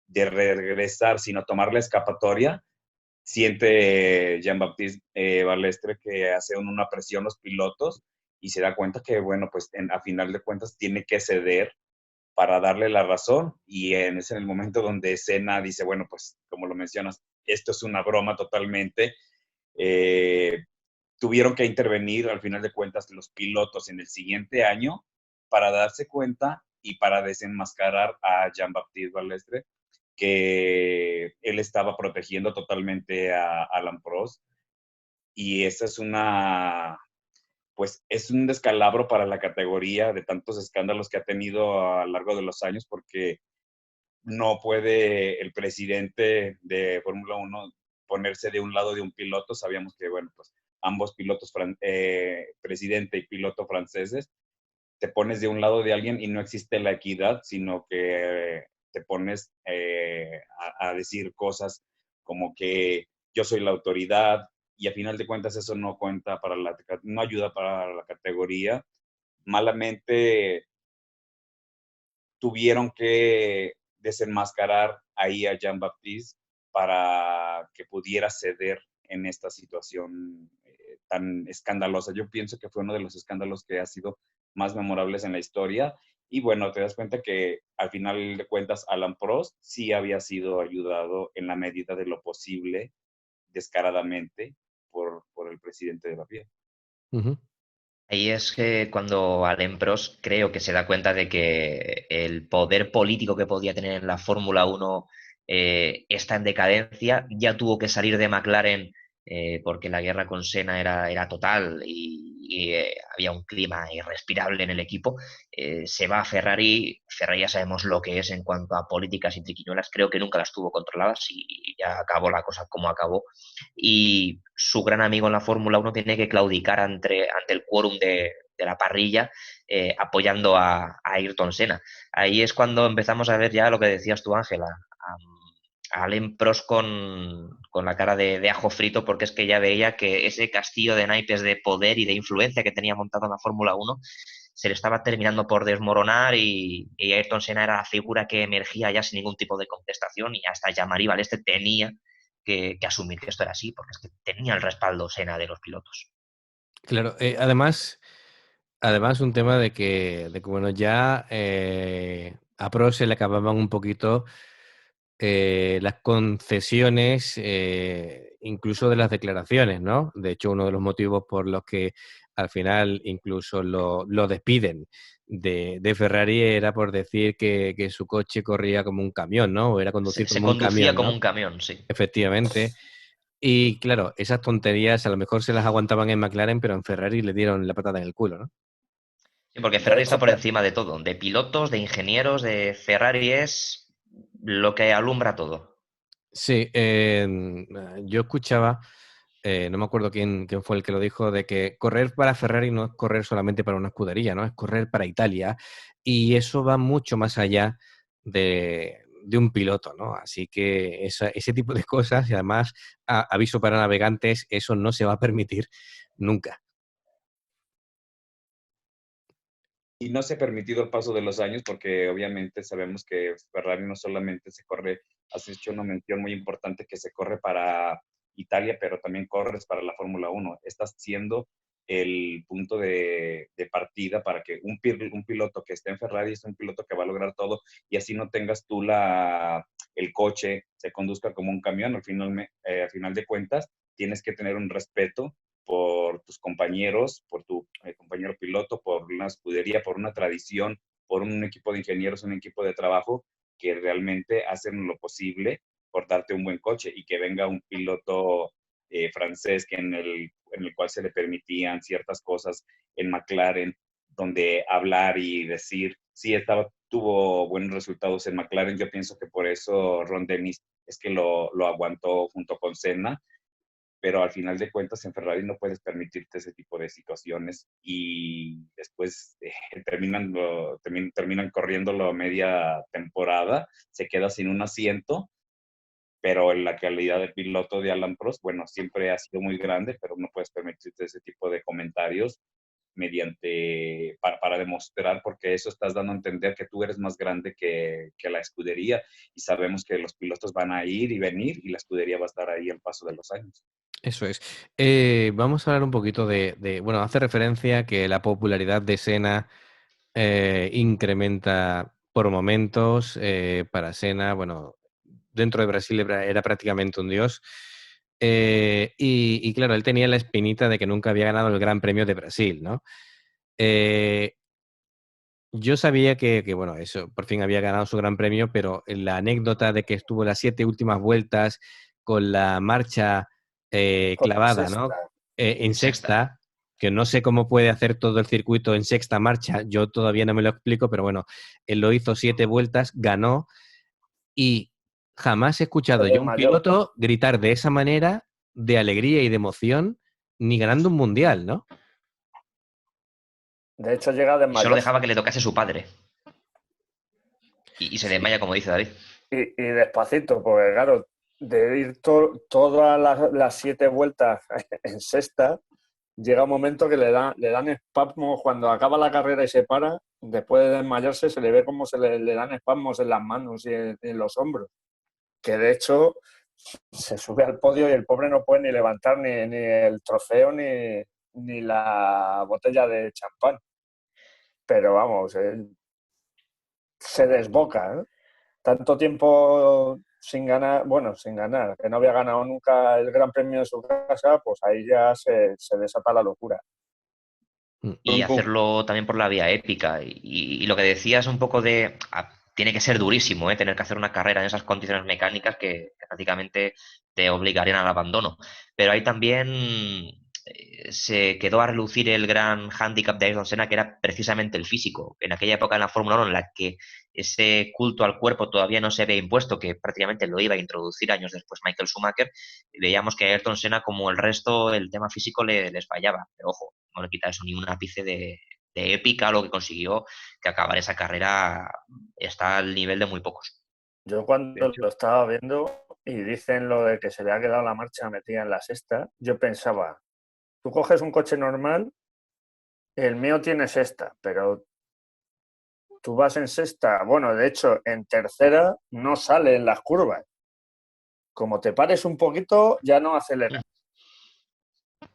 de regresar, sino tomar la escapatoria, siente Jean-Baptiste Balestre que hace una presión los pilotos y se da cuenta que, bueno, pues a final de cuentas tiene que ceder para darle la razón y es en el momento donde Senna dice, bueno, pues como lo mencionas, esto es una broma totalmente. Tuvieron que intervenir al final de cuentas los pilotos en el siguiente año para darse cuenta y para desenmascarar a Jean-Baptiste Balestre que él estaba protegiendo totalmente a Alain Prost y esa es pues es un descalabro para la categoría de tantos escándalos que ha tenido a lo largo de los años porque no puede el presidente de Fórmula 1 ponerse de un lado de un piloto. Sabíamos que, bueno, pues ambos pilotos, presidente y piloto franceses, te pones de un lado de alguien y no existe la equidad, sino que te pones a decir cosas como que yo soy la autoridad y a final de cuentas eso no cuenta no ayuda para la categoría. Malamente tuvieron que desenmascarar ahí a Jean-Baptiste para que pudiera ceder en esta situación tan escandalosa. Yo pienso que fue uno de los escándalos que ha sido más memorables en la historia. Y bueno, te das cuenta que al final de cuentas Alain Prost sí había sido ayudado en la medida de lo posible, descaradamente, por el presidente de la FIA. Ahí es que cuando Alain Prost creo que se da cuenta de que el poder político que podía tener en la Fórmula 1 está en decadencia, ya tuvo que salir de McLaren porque la guerra con Senna era total y había un clima irrespirable en el equipo. Se va a Ferrari, Ferrari ya sabemos lo que es en cuanto a políticas y triquiñuelas, creo que nunca las tuvo controladas y ya acabó la cosa como acabó. Y su gran amigo en la Fórmula 1 tiene que claudicar ante el quórum de la parrilla apoyando a Ayrton Senna. Ahí es cuando empezamos a ver ya lo que decías tú, Ángela, a Alain Prost con la cara de ajo frito, porque es que ya veía que ese castillo de naipes de poder y de influencia que tenía montado en la Fórmula 1 se le estaba terminando por desmoronar y Ayrton Senna era la figura que emergía ya sin ningún tipo de contestación y hasta Jean-Marie Balestre tenía que asumir que esto era así, porque es que tenía el respaldo Senna de los pilotos. Claro, además un tema de que bueno, ya a Prost se le acababan un poquito las concesiones, incluso de las declaraciones, ¿no? De hecho, uno de los motivos por los que al final incluso lo despiden de Ferrari, era por decir que su coche corría como un camión, ¿no? O era conducir Se como un conducía camión, como ¿no? un camión, sí. Efectivamente. Y claro, esas tonterías a lo mejor se las aguantaban en McLaren, pero en Ferrari le dieron la patada en el culo, ¿no? Sí, porque De Ferrari hecho, está por encima de todo, de pilotos, de ingenieros, de Ferrari es lo que alumbra todo. Sí, yo escuchaba, no me acuerdo quién fue el que lo dijo, de que correr para Ferrari no es correr solamente para una escudería, ¿no? Es correr para Italia. Y eso va mucho más allá de un piloto, ¿no? Así que ese tipo de cosas, y además, aviso para navegantes, eso no se va a permitir nunca. Y no se ha permitido el paso de los años porque obviamente sabemos que Ferrari no solamente se corre, has hecho una mención muy importante que se corre para Italia, pero también corres para la Fórmula 1. Estás siendo el punto de partida para que un piloto que esté en Ferrari es un piloto que va a lograr todo y así no tengas tú el coche, se conduzca como un camión. Al final de cuentas, tienes que tener un respeto por tus compañeros, por tu compañero piloto, por una escudería, por una tradición, por un equipo de ingenieros, un equipo de trabajo que realmente hacen lo posible por darte un buen coche y que venga un piloto francés en el cual se le permitían ciertas cosas en McLaren, donde hablar y decir, sí, tuvo buenos resultados en McLaren. Yo pienso que por eso Ron Dennis es que lo aguantó junto con Senna, pero al final de cuentas en Ferrari no puedes permitirte ese tipo de situaciones y después terminan corriéndolo media temporada, se queda sin un asiento, pero la calidad de piloto de Alan Prost, bueno, siempre ha sido muy grande, pero no puedes permitirte ese tipo de comentarios para demostrar, porque eso estás dando a entender que tú eres más grande que la escudería y sabemos que los pilotos van a ir y venir y la escudería va a estar ahí al paso de los años. Eso es. Vamos a hablar un poquito bueno, hace referencia a que la popularidad de Senna incrementa por momentos. Para Senna, bueno, dentro de Brasil era prácticamente un dios. Y claro, él tenía la espinita de que nunca había ganado el Gran Premio de Brasil, ¿no? Yo sabía bueno, eso, por fin había ganado su Gran Premio, pero la anécdota de que estuvo las 7 últimas vueltas con la marcha clavada, ¿no? sexta. En Sexta. sexta, que no sé cómo puede hacer todo el circuito en sexta marcha, yo todavía no me lo explico, pero bueno, él lo hizo 7 vueltas, ganó, y jamás he escuchado yo a un Mayor. piloto gritar de esa manera, de alegría y de emoción, ni ganando un mundial, ¿no? De hecho, llega a Y solo desmayarse. dejaba que le tocase su padre. Y se Sí. desmaya, como dice David. Y despacito, porque claro, de ir todas las 7 vueltas en sexta, llega un momento que le dan espasmos cuando acaba la carrera y se para. Después de desmayarse, se le ve como le dan espasmos en las manos y en los hombros. Que de hecho se sube al podio y el pobre no puede ni levantar ni el trofeo ni la botella de champán. Pero vamos, él se desboca, ¿eh? Tanto tiempo sin ganar, que no había ganado nunca el Gran Premio de su casa, pues ahí ya se desata la locura. Y hacerlo también por la vía épica. Y lo que decías un poco tiene que ser durísimo, ¿eh? Tener que hacer una carrera en esas condiciones mecánicas que prácticamente te obligarían al abandono. Pero ahí también se quedó a relucir el gran hándicap de Ayrton Senna, que era precisamente el físico. En aquella época en la Fórmula 1 en la que ese culto al cuerpo todavía no se había impuesto, que prácticamente lo iba a introducir años después Michael Schumacher, veíamos que a Ayrton Senna, como el resto, el tema físico les fallaba. Pero ojo, no le quita eso ni un ápice de épica lo que consiguió, que acabar esa carrera está al nivel de muy pocos. Yo De cuando hecho, lo estaba viendo y dicen lo de que se le ha quedado la marcha metida en la sexta, yo pensaba, tú coges un coche normal, el mío tiene sexta, pero tú vas en sexta, bueno, de hecho, en tercera no sale en las curvas. Como te pares un poquito, ya no acelera.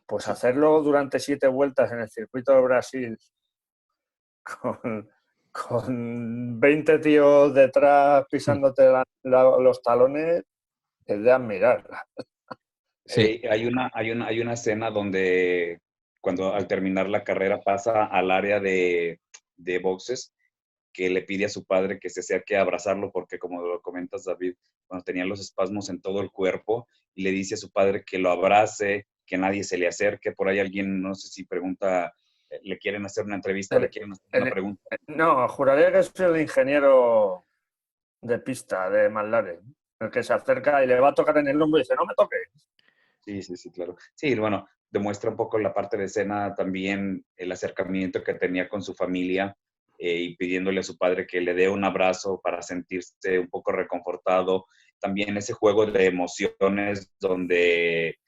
Pues hacerlo durante 7 vueltas en el circuito de Brasil con 20 tíos detrás pisándote los talones, es de admirar. Sí. hay una escena donde cuando al terminar la carrera pasa al área de boxes, que le pide a su padre que se acerque a abrazarlo, porque como lo comentas, David, cuando tenía los espasmos en todo el cuerpo, y le dice a su padre que lo abrace, que nadie se le acerque. Por ahí alguien, no sé si pregunta, le quieren hacer una entrevista, le quieren hacer una pregunta. No, juraría que es el ingeniero de pista de Maldare, el que se acerca y le va a tocar en el hombro y dice, no me toques. Sí, claro. Sí, bueno, demuestra un poco la parte de escena también, el acercamiento que tenía con su familia, y pidiéndole a su padre que le dé un abrazo para sentirse un poco reconfortado. También ese juego de emociones donde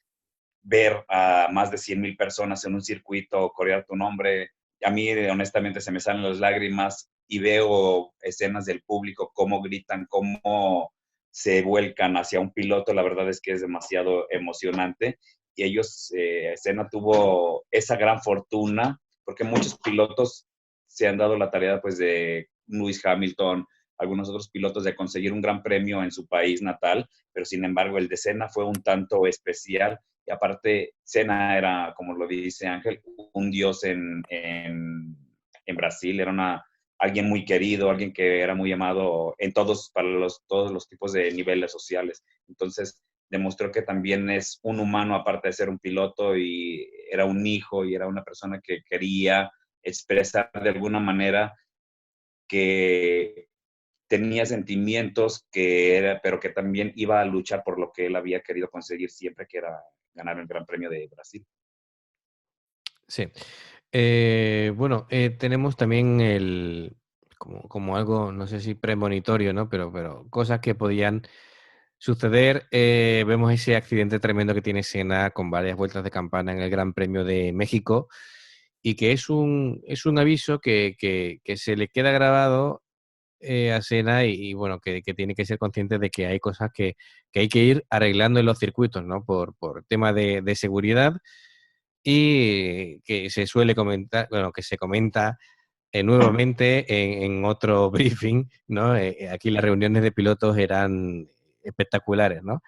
ver a más de 100,000 personas en un circuito corear tu nombre, a mí honestamente se me salen las lágrimas y veo escenas del público, cómo gritan, cómo se vuelcan hacia un piloto. La verdad es que es demasiado emocionante, y ellos, Senna tuvo esa gran fortuna, porque muchos pilotos se han dado la tarea pues de Lewis Hamilton, algunos otros pilotos, de conseguir un gran premio en su país natal, pero sin embargo el de Senna fue un tanto especial. Y aparte, Senna era, como lo dice Ángel, un dios en Brasil. Era alguien muy querido, alguien que era muy amado en todos los tipos de niveles sociales. Entonces, demostró que también es un humano, aparte de ser un piloto, y era un hijo, y era una persona que quería expresar de alguna manera que tenía sentimientos, pero que también iba a luchar por lo que él había querido conseguir siempre, que era ganar el Gran Premio de Brasil. Sí. Bueno, tenemos también como algo, no sé si premonitorio, ¿no? Pero cosas que podían suceder. Vemos ese accidente tremendo que tiene Senna con varias vueltas de campana en el Gran Premio de México, y que es un aviso que se le queda grabado a Senna, y bueno, que tiene que ser consciente de que hay cosas que hay que ir arreglando en los circuitos, ¿no? Por tema de seguridad, y que se suele comentar, bueno, que se comenta nuevamente en otro briefing, ¿no? Aquí las reuniones de pilotos eran espectaculares, ¿no?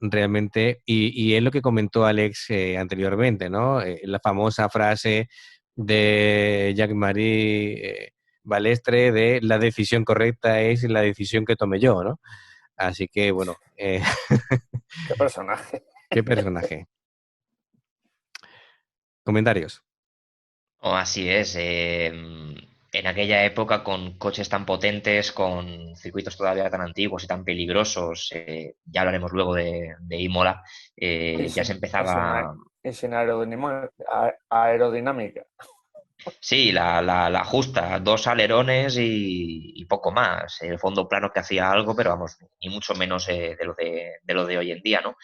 Realmente, y es lo que comentó Alex anteriormente, ¿no? La famosa frase de Jacques-Marie Balestre de la decisión correcta es la decisión que tomé yo, ¿no? Así que, bueno, Qué personaje. qué personaje. Comentarios. Así es. En aquella época, con coches tan potentes, con circuitos todavía tan antiguos y tan peligrosos, ya hablaremos luego de Imola, Y ya se sin, y sin a- empezaba. y sin aerodinámica. Sí, la justa, dos alerones y poco más. El fondo plano que hacía algo, pero vamos, ni mucho menos de lo de hoy en día, ¿no?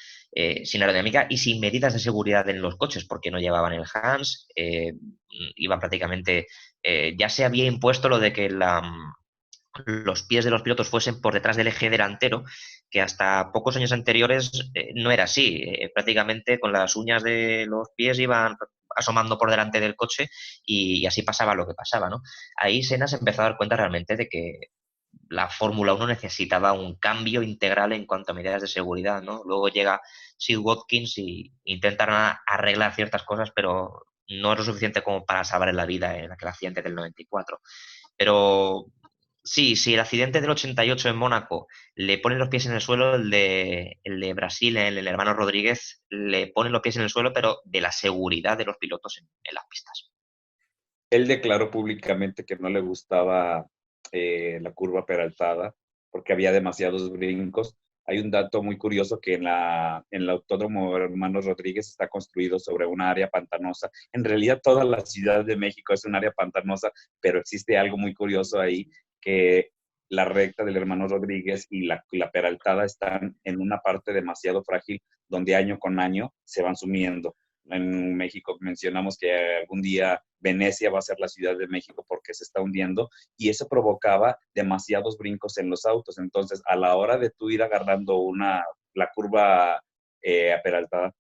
Sin aerodinámica y sin medidas de seguridad en los coches, porque no llevaban el HANS, iban prácticamente. Ya se había impuesto lo de que los pies de los pilotos fuesen por detrás del eje delantero, que hasta pocos años anteriores no era así. Prácticamente con las uñas de los pies iban asomando por delante del coche y así pasaba lo que pasaba, ¿no? Ahí Senna se empezó a dar cuenta realmente de que la Fórmula 1 necesitaba un cambio integral en cuanto a medidas de seguridad, ¿no? Luego llega Sid Watkins y intentan arreglar ciertas cosas, pero no es lo suficiente como para salvar la vida en aquel accidente del 94. Pero sí, si el accidente del 88 en Mónaco le pone los pies en el suelo, el de Brasil, el hermano Rodríguez, le pone los pies en el suelo, pero de la seguridad de los pilotos en las pistas. Él declaró públicamente que no le gustaba la curva peraltada porque había demasiados brincos. Hay un dato muy curioso que en el Autódromo Hermanos Rodríguez está construido sobre una área pantanosa. En realidad toda la Ciudad de México es un área pantanosa, pero existe algo muy curioso ahí, que la recta del Hermano Rodríguez y la peraltada están en una parte demasiado frágil, donde año con año se van sumiendo. En México mencionamos que algún día Venecia va a ser la Ciudad de México porque se está hundiendo, y eso provocaba demasiados brincos en los autos. Entonces, a la hora de tú ir agarrando la curva peraltada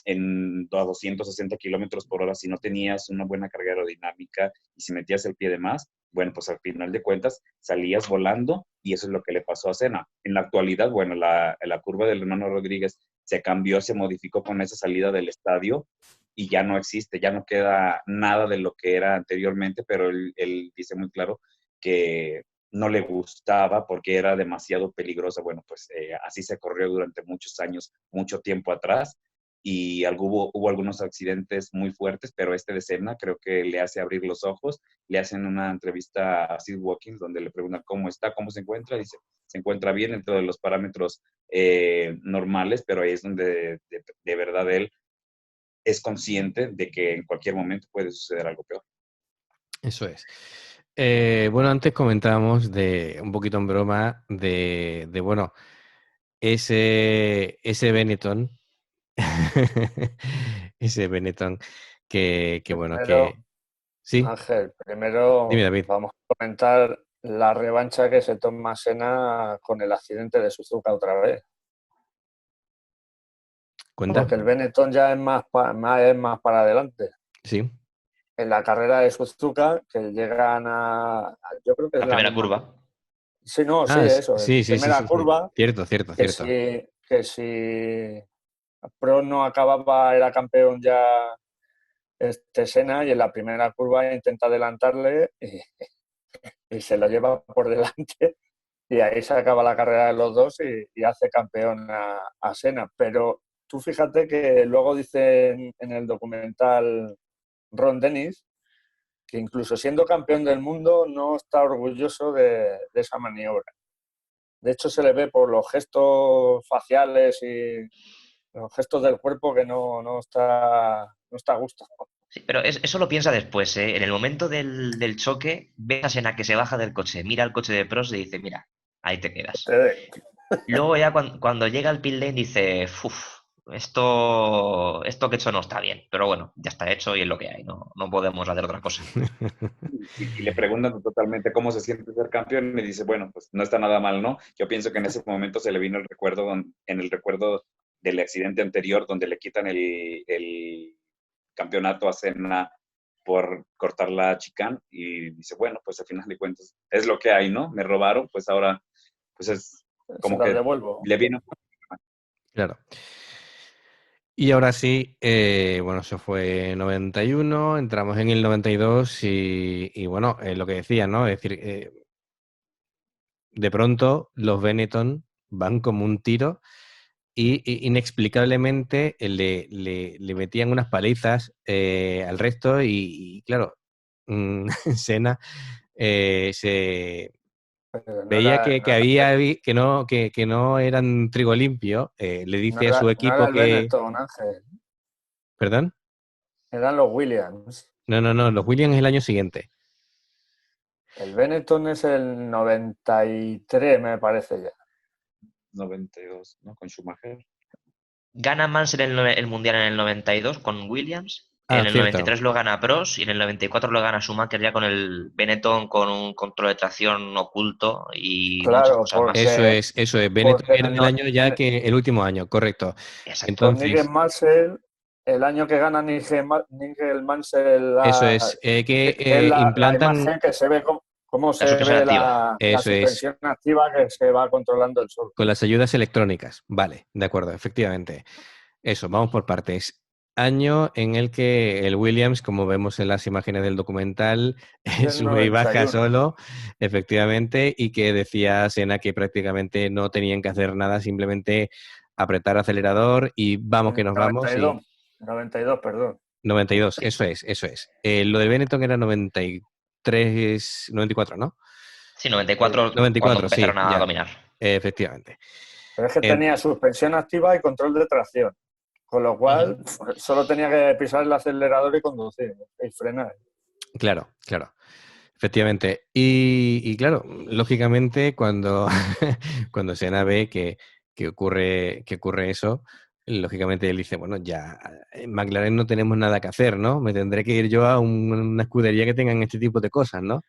a 260 kilómetros por hora, si no tenías una buena carga aerodinámica y si metías el pie de más, bueno, pues al final de cuentas salías volando, y eso es lo que le pasó a Senna. En la actualidad, bueno, la curva del hermano Rodríguez se cambió, se modificó con esa salida del estadio, y ya no existe, ya no queda nada de lo que era anteriormente, pero él dice muy claro que no le gustaba porque era demasiado peligrosa. Bueno, pues así se corrió durante muchos años, mucho tiempo atrás, y hubo algunos accidentes muy fuertes, pero este de Senna creo que le hace abrir los ojos. Le hacen una entrevista a Sid Watkins donde le preguntan cómo está, cómo se encuentra, dice, se encuentra bien dentro de los parámetros normales, pero ahí es donde de verdad él es consciente de que en cualquier momento puede suceder algo peor. Eso es. Bueno, antes comentábamos un poquito en broma, bueno, ese Benetton, ese Benetton bueno, Primero, sí, Ángel, primero dime, David, vamos a comentar la revancha que se toma Senna con el accidente de Suzuka otra vez. cuenta, Porque el Benetton ya es es más para adelante. sí. En la carrera de Suzuka, que llegan yo creo que es La la primera misma. curva. Sí, no, sí, Ah, eso. En sí, sí, sí, primera sí, sí. curva, Cierto, cierto, que cierto. si Prost no acababa, era campeón ya Senna, y en la primera curva intenta adelantarle y se lo lleva por delante, y ahí se acaba la carrera de los dos y hace campeón a Senna. Pero tú fíjate que luego dice en el documental Ron Dennis que incluso siendo campeón del mundo no está orgulloso de esa maniobra. De hecho, se le ve por los gestos faciales y los gestos del cuerpo que no está a gusto. Sí, pero eso lo piensa después, ¿eh? En el momento del choque, ves a Senna que se baja del coche, mira el coche de Prost y dice, mira, ahí te quedas. Luego ya cuando llega al pit lane dice, uff, esto que he hecho no está bien, pero bueno, ya está hecho y es lo que hay, no podemos hacer otra cosa. Y le preguntan totalmente cómo se siente ser campeón y dice, bueno, pues no está nada mal, ¿no? Yo pienso que en ese momento se le vino el recuerdo, en el recuerdo del accidente anterior donde le quitan el campeonato a Senna por cortar la chicane y dice, bueno, pues al final de cuentas es lo que hay, ¿no? Me robaron, pues ahora pues es Se como las que devuelvo. le vino. Claro. Y ahora sí, bueno, eso fue 91, entramos en el 92 y bueno, lo que decía, ¿no? Es decir, de pronto los Benetton van como un tiro y inexplicablemente le metían unas palizas al resto y claro, Senna se Pero veía que no eran trigo limpio, le dice a su no era equipo el que... Benetton, Ángel. ¿Perdón? Eran los Williams. No, los Williams es el año siguiente. El Benetton es el 93, me parece ya. 92, ¿no? Con Schumacher. Gana Mansell el Mundial en el 92 con Williams, Ah, en el cierto. 93 lo gana Prost y en el 94 lo gana Schumacher ya con el Benetton con un control de tracción oculto y muchas Claro, cosas más. Eso es. Benetton porque era el año ya que el último año, correcto. Exacto. con Nigel Entonces, Mansell, el año que gana Nigel Mansell, eso es, que es la implantan, imagen que se ve cómo La se suspensión ve activa. la eso es, suspensión activa que se va controlando el sol. con las ayudas electrónicas. Vale, de acuerdo, efectivamente. Eso, vamos por partes. Año en el que el Williams, como vemos en las imágenes del documental, Del sube y baja 91. solo, efectivamente, y que decía Senna que prácticamente no tenían que hacer nada, simplemente apretar acelerador y vamos que nos vamos. 92, 92, perdón. 92, Sí, eso es. Lo de Benetton era 93, 94, ¿no? sí, Sí. 94 cuando 94, sí, empezaron a ya, dominar. efectivamente. Pero es que En- tenía suspensión activa y control de tracción, con lo cual Ujú. solo tenía que pisar el acelerador y conducir y frenar. claro, claro. Efectivamente. Y claro, lógicamente, cuando, cuando Senna ve que ocurre eso, lógicamente él dice, bueno, ya en McLaren no tenemos nada que hacer, ¿no? Me tendré que ir yo a una escudería que tengan este tipo de cosas, ¿no?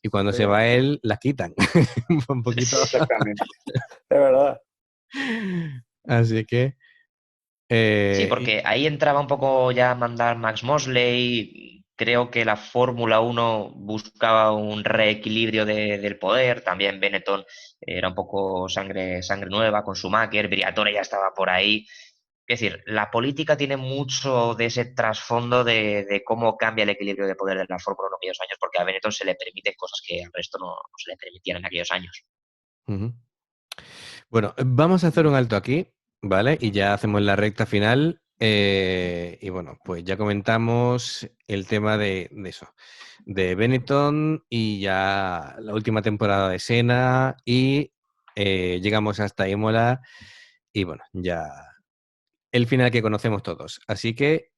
Y cuando Sí, se va él, las quitan. Un poquito. Exactamente. de verdad. Así que... Sí, eh, porque ahí entraba un poco ya a mandar Max Mosley. Creo que la Fórmula 1 buscaba un reequilibrio del poder. También Benetton era un poco sangre nueva con Schumacher. Briatore ya estaba por ahí. Es decir, la política tiene mucho de ese trasfondo de cómo cambia el equilibrio de poder de la Fórmula 1 en aquellos años, porque a Benetton se le permiten cosas que al resto no se le permitían en aquellos años. Ujú. Bueno, vamos a hacer un alto aquí, ¿vale? Y ya hacemos la recta final. Y bueno, pues ya comentamos el tema de eso, de Benetton y ya la última temporada de Senna y llegamos hasta Imola y bueno, ya el final que conocemos todos. Así que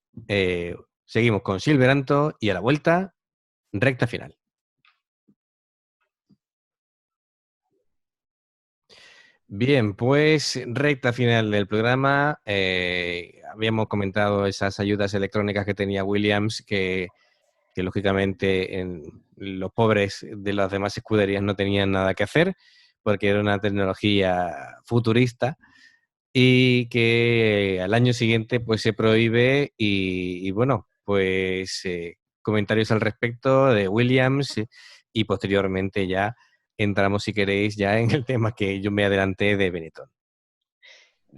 seguimos con Silveranto y a la vuelta, recta final. Bien, pues recta final del programa. Habíamos comentado esas ayudas electrónicas que tenía Williams, que lógicamente los pobres de las demás escuderías no tenían nada que hacer, porque era una tecnología futurista y que al año siguiente pues se prohíbe y bueno, pues comentarios al respecto de Williams y posteriormente ya entramos, si queréis, ya en el tema que yo me adelanté de Benetton.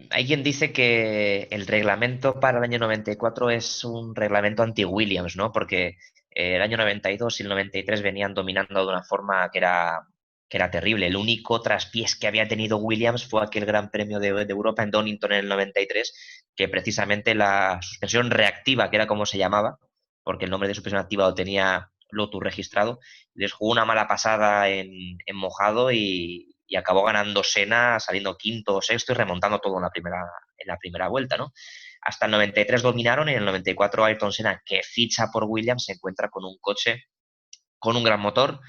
Hay quien dice que el reglamento para el año 94 es un reglamento anti-Williams, ¿no? Porque el año 92 y el 93 venían dominando de una forma que era terrible. El único traspiés que había tenido Williams fue aquel Gran Premio de Europa en Donington en el 93, que precisamente la suspensión reactiva, que era como se llamaba, porque el nombre de suspensión activa lo tenía Lotus registrado, les jugó una mala pasada en mojado y acabó ganando Senna, saliendo quinto o sexto y remontando todo en la primera vuelta, ¿no? Hasta el 93 dominaron y en el 94 Ayrton Senna, que ficha por Williams, se encuentra con un coche con un gran motor,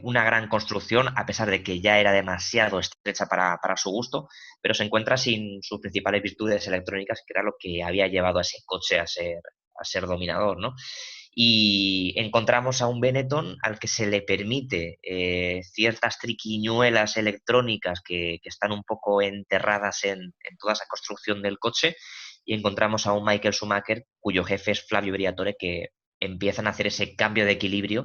una gran construcción, a pesar de que ya era demasiado estrecha para su gusto, pero se encuentra sin sus principales virtudes electrónicas, que era lo que había llevado a ese coche a ser dominador, ¿no? Y encontramos a un Benetton al que se le permite ciertas triquiñuelas electrónicas que están un poco enterradas en toda esa construcción del coche, y encontramos a un Michael Schumacher cuyo jefe es Flavio Briatore, que empiezan a hacer ese cambio de equilibrio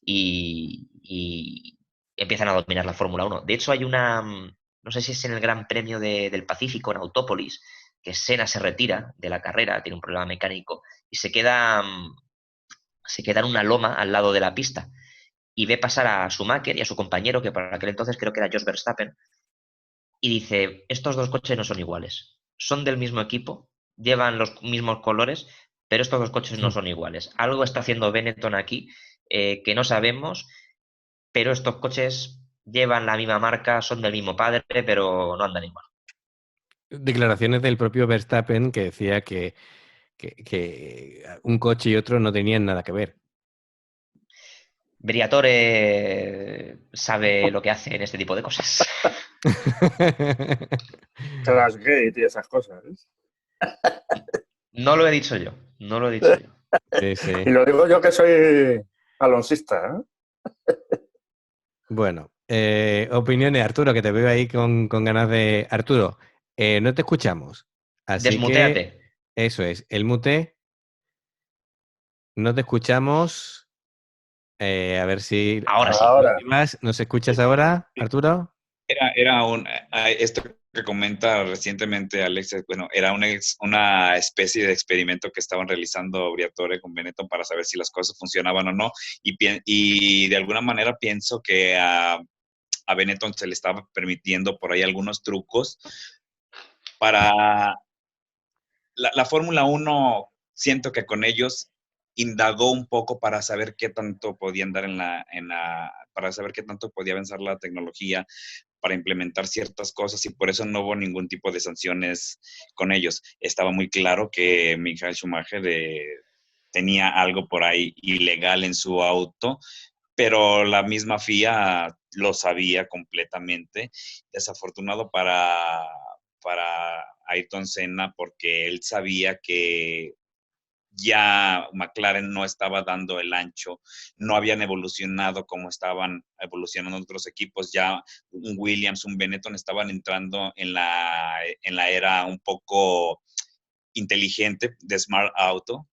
y empiezan a dominar la Fórmula 1. De hecho, hay no sé si es en el Gran Premio del Pacífico, en Autópolis, que Senna se retira de la carrera, tiene un problema mecánico, y se queda en una loma al lado de la pista y ve pasar a Schumacher y a su compañero, que por aquel entonces creo que era Jos Verstappen, y dice, estos dos coches no son iguales, son del mismo equipo, llevan los mismos colores, pero estos dos coches no son iguales. Algo está haciendo Benetton aquí que no sabemos, pero estos coches llevan la misma marca, son del mismo padre, pero no andan igual. Declaraciones del propio Verstappen que decía que un coche y otro no tenían nada que ver. Briatore sabe lo que hace en este tipo de cosas. Trashgate y esas cosas. No lo he dicho yo, no lo he dicho yo. Sí, sí. Y lo digo yo que soy alonsista, ¿eh? Bueno, opiniones, Arturo, que te veo ahí con ganas de... Arturo, no te escuchamos. Así que Desmuteate. eso es, el mute, no te escuchamos. A ver si... Ahora sí. Ahora, ¿Nos escuchas ahora, Arturo? Esto que comenta recientemente Alex, bueno, era una especie de experimento que estaban realizando Briatore con Benetton para saber si las cosas funcionaban o no, y de alguna manera pienso que a Benetton se le estaba permitiendo por ahí algunos trucos para la Fórmula 1. Siento que con ellos indagó un poco para saber qué tanto podían dar para saber qué tanto podía avanzar la tecnología, para implementar ciertas cosas, y por eso no hubo ningún tipo de sanciones con ellos. Estaba muy claro que Michael Schumacher tenía algo por ahí ilegal en su auto, pero la misma FIA lo sabía completamente. Desafortunado para Ayrton Senna, porque él sabía que ya McLaren no estaba dando el ancho, no habían evolucionado como estaban evolucionando otros equipos, ya un Williams, un Benetton estaban entrando en la era un poco inteligente de Smart Auto,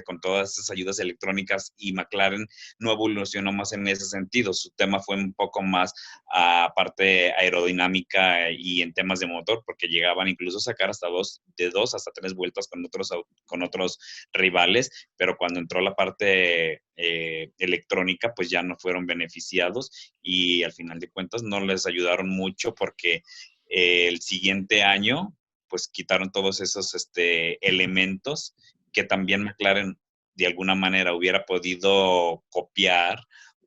con todas esas ayudas electrónicas, y McLaren no evolucionó más en ese sentido. Su tema fue un poco más a parte aerodinámica y en temas de motor, porque llegaban incluso a sacar hasta de dos hasta tres vueltas con otros rivales, pero cuando entró la parte electrónica, pues ya no fueron beneficiados y al final de cuentas no les ayudaron mucho porque el siguiente año pues quitaron todos esos elementos que también McLaren de alguna manera hubiera podido copiar,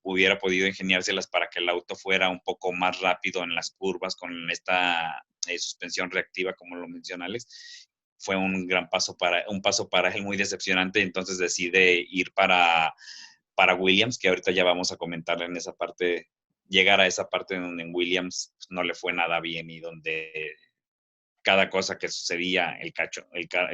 hubiera podido ingeniárselas para que el auto fuera un poco más rápido en las curvas con esta suspensión reactiva, como lo menciona Alex. Fue un paso para él muy decepcionante, entonces decide ir para Williams, que ahorita ya vamos a comentar en esa parte, llegar a esa parte donde en Williams no le fue nada bien y donde cada cosa que sucedía, el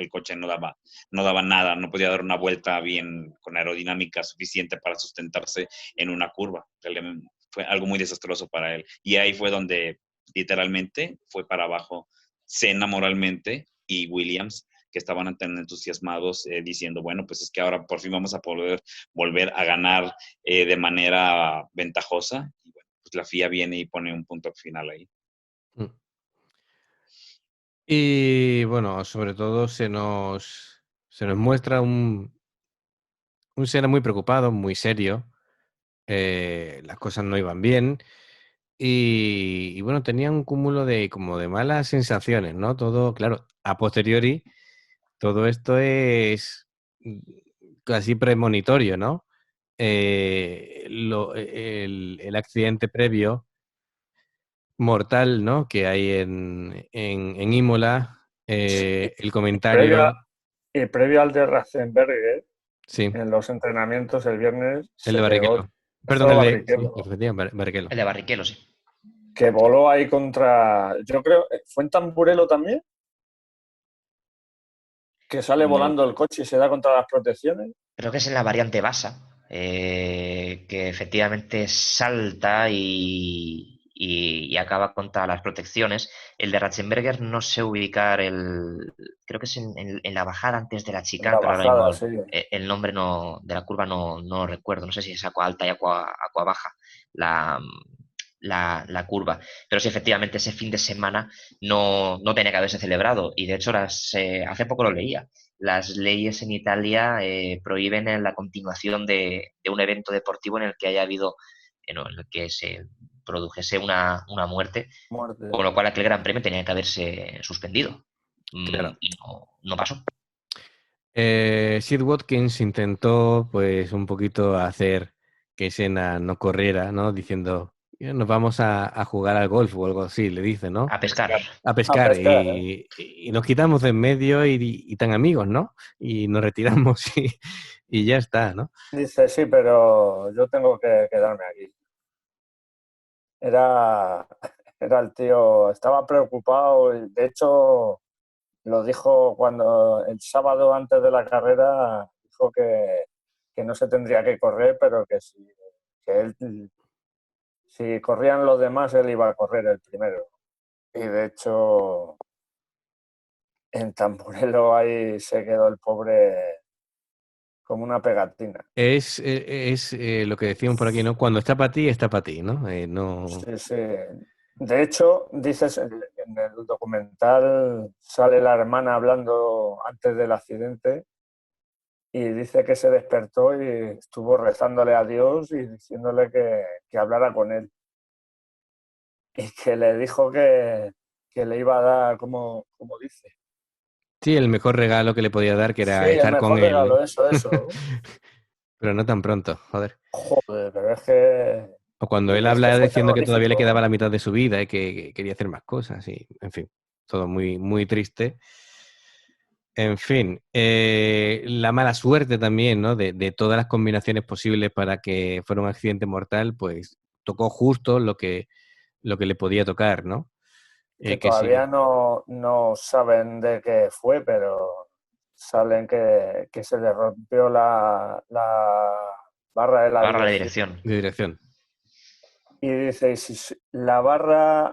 coche no daba nada, no podía dar una vuelta bien con aerodinámica suficiente para sustentarse en una curva. Fue algo muy desastroso para él. Y ahí fue donde literalmente fue para abajo Senna moralmente y Williams, que estaban tan entusiasmados diciendo, bueno, pues es que ahora por fin vamos a poder volver a ganar de manera ventajosa. Y bueno, pues la FIA viene y pone un punto final ahí. Y bueno, sobre todo se nos muestra un Senna muy preocupado, muy serio. Las cosas no iban bien. Y bueno, tenía un cúmulo de como de malas sensaciones, ¿no? Todo, claro, a posteriori, todo esto es casi premonitorio, ¿no? El accidente previo mortal, ¿no? Que hay en Imola, el comentario. Previo al de Ratzenberger, Sí, en los entrenamientos el viernes el de se pegó Barrichello. Perdón, todo el de. Sí, Barrichello, efectivamente, Barrichello. El de Barrichello, sí. que voló ahí contra, yo creo, ¿fue en Tamburello también? Que sale volando el coche y se da contra las protecciones. Creo que es en la variante Basa, que efectivamente salta y acaba contra las protecciones. El de Ratzenberger no sé ubicar creo que es en la bajada antes de la En chicane, la pero ahora bajada, mismo sí. el nombre de la curva no recuerdo. No sé si es Aqua Alta y Aqua Baja la curva. Pero sí, efectivamente, ese fin de semana no tenía que haberse celebrado. Y de hecho, hace poco lo leía. Las leyes en Italia prohíben la continuación de un evento deportivo en el que haya habido, en el que se produjese una muerte, Muerte. con lo cual aquel Gran Premio tenía que haberse suspendido. Claro. Y no pasó. Sid Watkins intentó, pues, un poquito hacer que Senna no corriera, ¿no? Diciendo, nos vamos a jugar al golf o algo así, le dice, ¿no? A pescar. A pescar. A pescar, ¿eh? Y nos quitamos de en medio y tan amigos, ¿no? Y nos retiramos y ya está, ¿no? Dice, sí, pero yo tengo que quedarme aquí. Era el tío, estaba preocupado y de hecho lo dijo cuando el sábado antes de la carrera, dijo que no se tendría que correr, pero que si corrían los demás, él iba a correr el primero. Y de hecho, en Tamburello ahí se quedó el pobre como una pegatina. Es lo que decíamos por aquí, ¿no? Cuando está para ti, está para ti, ¿no? No. Sí, sí. De hecho, dices, en el documental sale la hermana hablando antes del accidente y dice que se despertó y estuvo rezándole a Dios y diciéndole que hablara con él. Y que le dijo que le iba a dar, como dice. Sí, el mejor regalo que le podía dar, que Sí, era el estar con mejor él. regalo, eso. Pero no tan pronto, joder. Joder, pero es que O cuando él es que habla fue diciendo que todavía le quedaba terrorífico. la mitad de su vida y que quería hacer más cosas, y en fin, todo muy, muy triste. En fin, la mala suerte también, ¿no? De todas las combinaciones posibles para que fuera un accidente mortal, pues tocó justo lo que le podía tocar, ¿no? Que Que sí. todavía no saben de qué fue, pero salen que se le rompió la barra de la Barra la dirección. dirección. De dirección. Y dice, y si la barra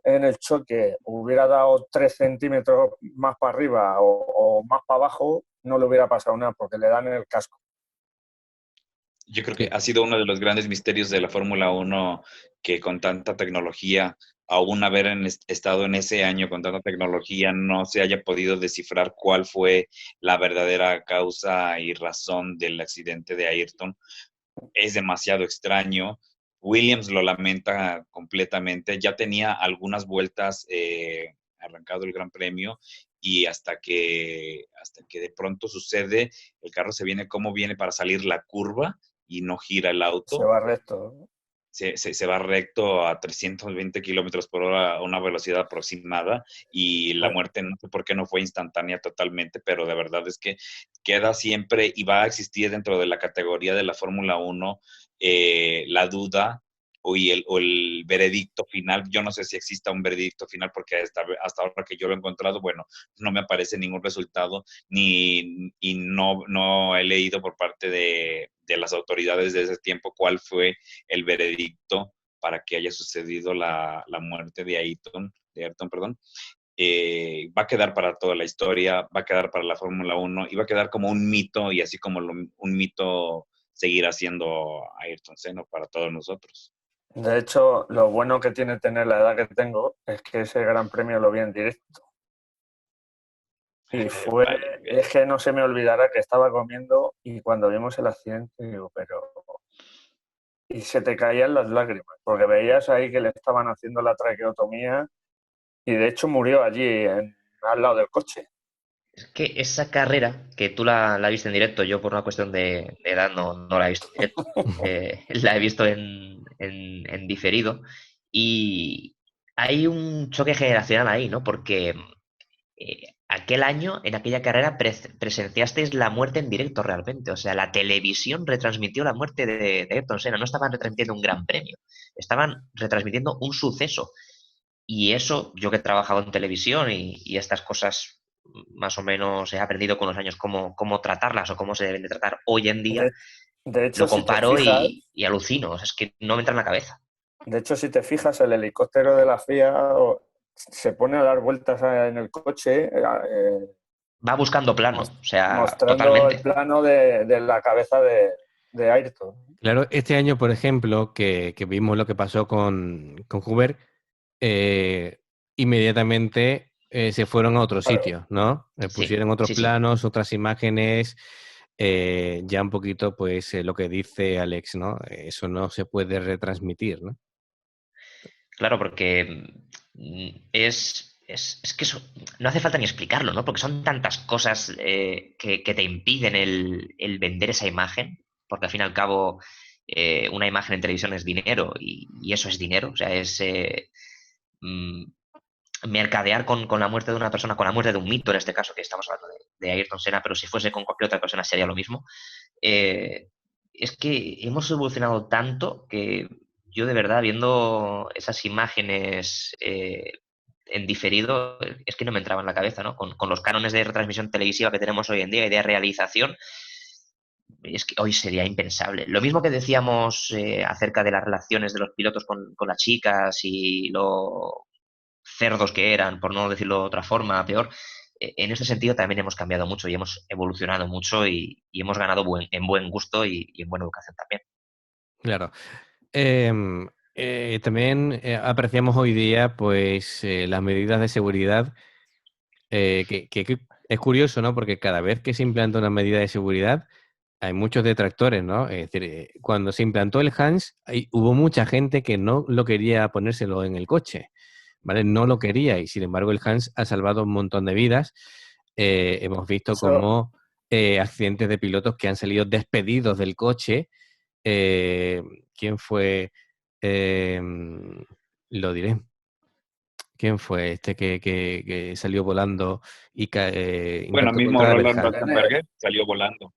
en el choque hubiera dado 3 centímetros más para arriba o más para abajo, no le hubiera pasado nada porque le dan el casco. Yo creo que ha sido uno de los grandes misterios de la Fórmula 1 que con tanta tecnología, aún haber estado en ese año con tanta tecnología, no se haya podido descifrar cuál fue la verdadera causa y razón del accidente de Ayrton. Es demasiado extraño. Williams lo lamenta completamente. Ya tenía algunas vueltas arrancado el Gran Premio y hasta que de pronto sucede, el carro cómo viene para salir la curva y no gira el auto. Se va recto. Se va recto a 320 kilómetros por hora a una velocidad aproximada y la muerte no sé por qué no fue instantánea totalmente, pero de verdad es que queda siempre y va a existir dentro de la categoría de la Fórmula 1 la duda o el veredicto final. Yo no sé si exista un veredicto final porque hasta ahora que yo lo he encontrado, bueno, no me aparece ningún resultado y no he leído por parte de las autoridades de ese tiempo cuál fue el veredicto para que haya sucedido la muerte de Ayrton, perdón. Va a quedar para toda la historia, va a quedar para la Fórmula 1 y va a quedar como un mito y así como un mito seguirá siendo Ayrton Senna para todos nosotros. De hecho, lo bueno que tiene tener la edad que tengo es que ese Gran Premio lo vi en directo. Y es que no se me olvidará que estaba comiendo y cuando vimos el accidente, digo, y se te caían las lágrimas, porque veías ahí que le estaban haciendo la traqueotomía y de hecho murió allí, al lado del coche. Es que esa carrera, que tú la viste en directo, yo por una cuestión de edad no la he visto en directo, la he visto en diferido, y hay un choque generacional ahí, ¿no? Porque aquel año, en aquella carrera, presenciasteis la muerte en directo realmente. O sea, la televisión retransmitió la muerte de Ayrton Senna. No estaban retransmitiendo un gran premio, estaban retransmitiendo un suceso. Y eso, yo que he trabajado en televisión y estas cosas más o menos he aprendido con los años cómo tratarlas o cómo se deben de tratar hoy en día, de hecho, lo si te comparo fijas, y alucino. O sea, es que no me entra en la cabeza. de hecho, si te fijas, el helicóptero de la FIA se pone a dar vueltas en el coche, Va buscando plano, o sea, mostrando el totalmente. plano de la cabeza de Ayrton. Claro, este año, por ejemplo, que vimos lo que pasó con Hoover, inmediatamente se fueron a otros sitios, ¿no? Pusieron otros Sí. planos, otras imágenes, ya un poquito, pues, lo que dice Alex, ¿no? Eso no se puede retransmitir, ¿no? Claro, porque es que eso no hace falta ni explicarlo, ¿no? Porque son tantas cosas que te impiden el vender esa imagen, porque al fin y al cabo una imagen en televisión es dinero y eso es dinero, o sea, es mm, mercadear con la muerte de una persona, con la muerte de un mito en este caso, que estamos hablando de Ayrton Senna, pero si fuese con cualquier otra persona sería lo mismo. Es que hemos evolucionado tanto que yo de verdad viendo esas imágenes en diferido es que no me entraba en la cabeza, ¿no? Con los cánones de retransmisión televisiva que tenemos hoy en día y de realización, es que hoy sería impensable. Lo mismo que decíamos acerca de las relaciones de los pilotos con las chicas y lo cerdos que eran, por no decirlo de otra forma, peor. En este sentido también hemos cambiado mucho y hemos evolucionado mucho y hemos ganado en buen gusto y en buena educación también. Claro. También apreciamos hoy día, pues, las medidas de seguridad, que es curioso, ¿no? Porque cada vez que se implanta una medida de seguridad, hay muchos detractores, ¿no? Es decir, cuando se implantó el HANS, hubo mucha gente que no lo quería ponérselo en el coche, ¿vale? No lo quería y sin embargo el HANS ha salvado un montón de vidas. Hemos visto como accidentes de pilotos que han salido despedidos del coche. ¿Quién fue? Lo diré. ¿Quién fue este que salió volando y Bueno, impactó mismo contra el Roland HANS? Ratzenberger salió volando.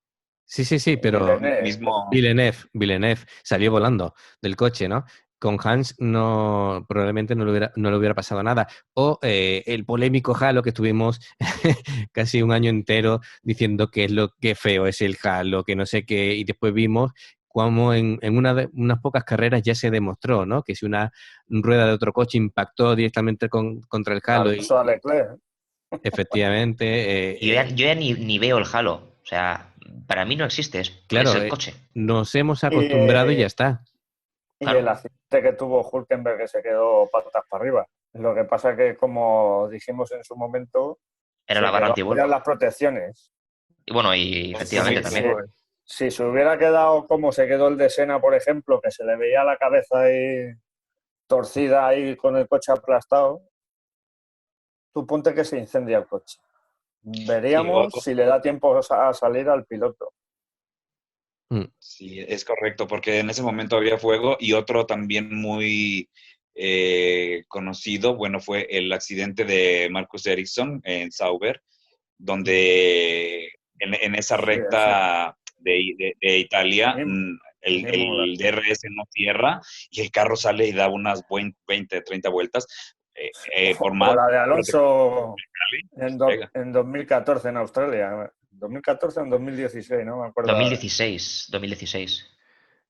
Sí, pero Mismo Villeneuve salió volando del coche, ¿no? Con Hans probablemente no le hubiera pasado nada. O el polémico Halo que estuvimos casi un año entero diciendo que es lo que feo es el Halo, que no sé qué, y después vimos cómo en unas pocas carreras ya se demostró, ¿no? Que si una rueda de otro coche impactó directamente contra el Halo Alonso a Leclerc. efectivamente. Yo ya ni veo el halo. O sea, para mí no existe, es Claro, el coche. nos hemos Y, acostumbrado y ya está. y el Claro, accidente que tuvo Hülkenberg, que se quedó patas para arriba. Lo que pasa que, como dijimos en su momento, era la se barra quedó a antivuelco. las protecciones. Y bueno, y Eso efectivamente sí, Si, también. si se hubiera quedado como se quedó el de Senna, por ejemplo, que se le veía la cabeza ahí torcida ahí con el coche aplastado, tú ponte que se incendia el coche. sí, Veríamos si le da tiempo a salir al piloto. Mm. sí, es correcto, porque en ese momento había fuego y otro también muy conocido, bueno, fue el accidente de Marcus Ericsson en Sauber, donde en esa Sí, ese recta de Italia, mismo, el DRS no cierra y el carro sale y da unas 20, 30 vueltas. Por o más la de protección Alonso que se pega. en 2014 en Australia. 2014 o en 2016, no me acuerdo. 2016.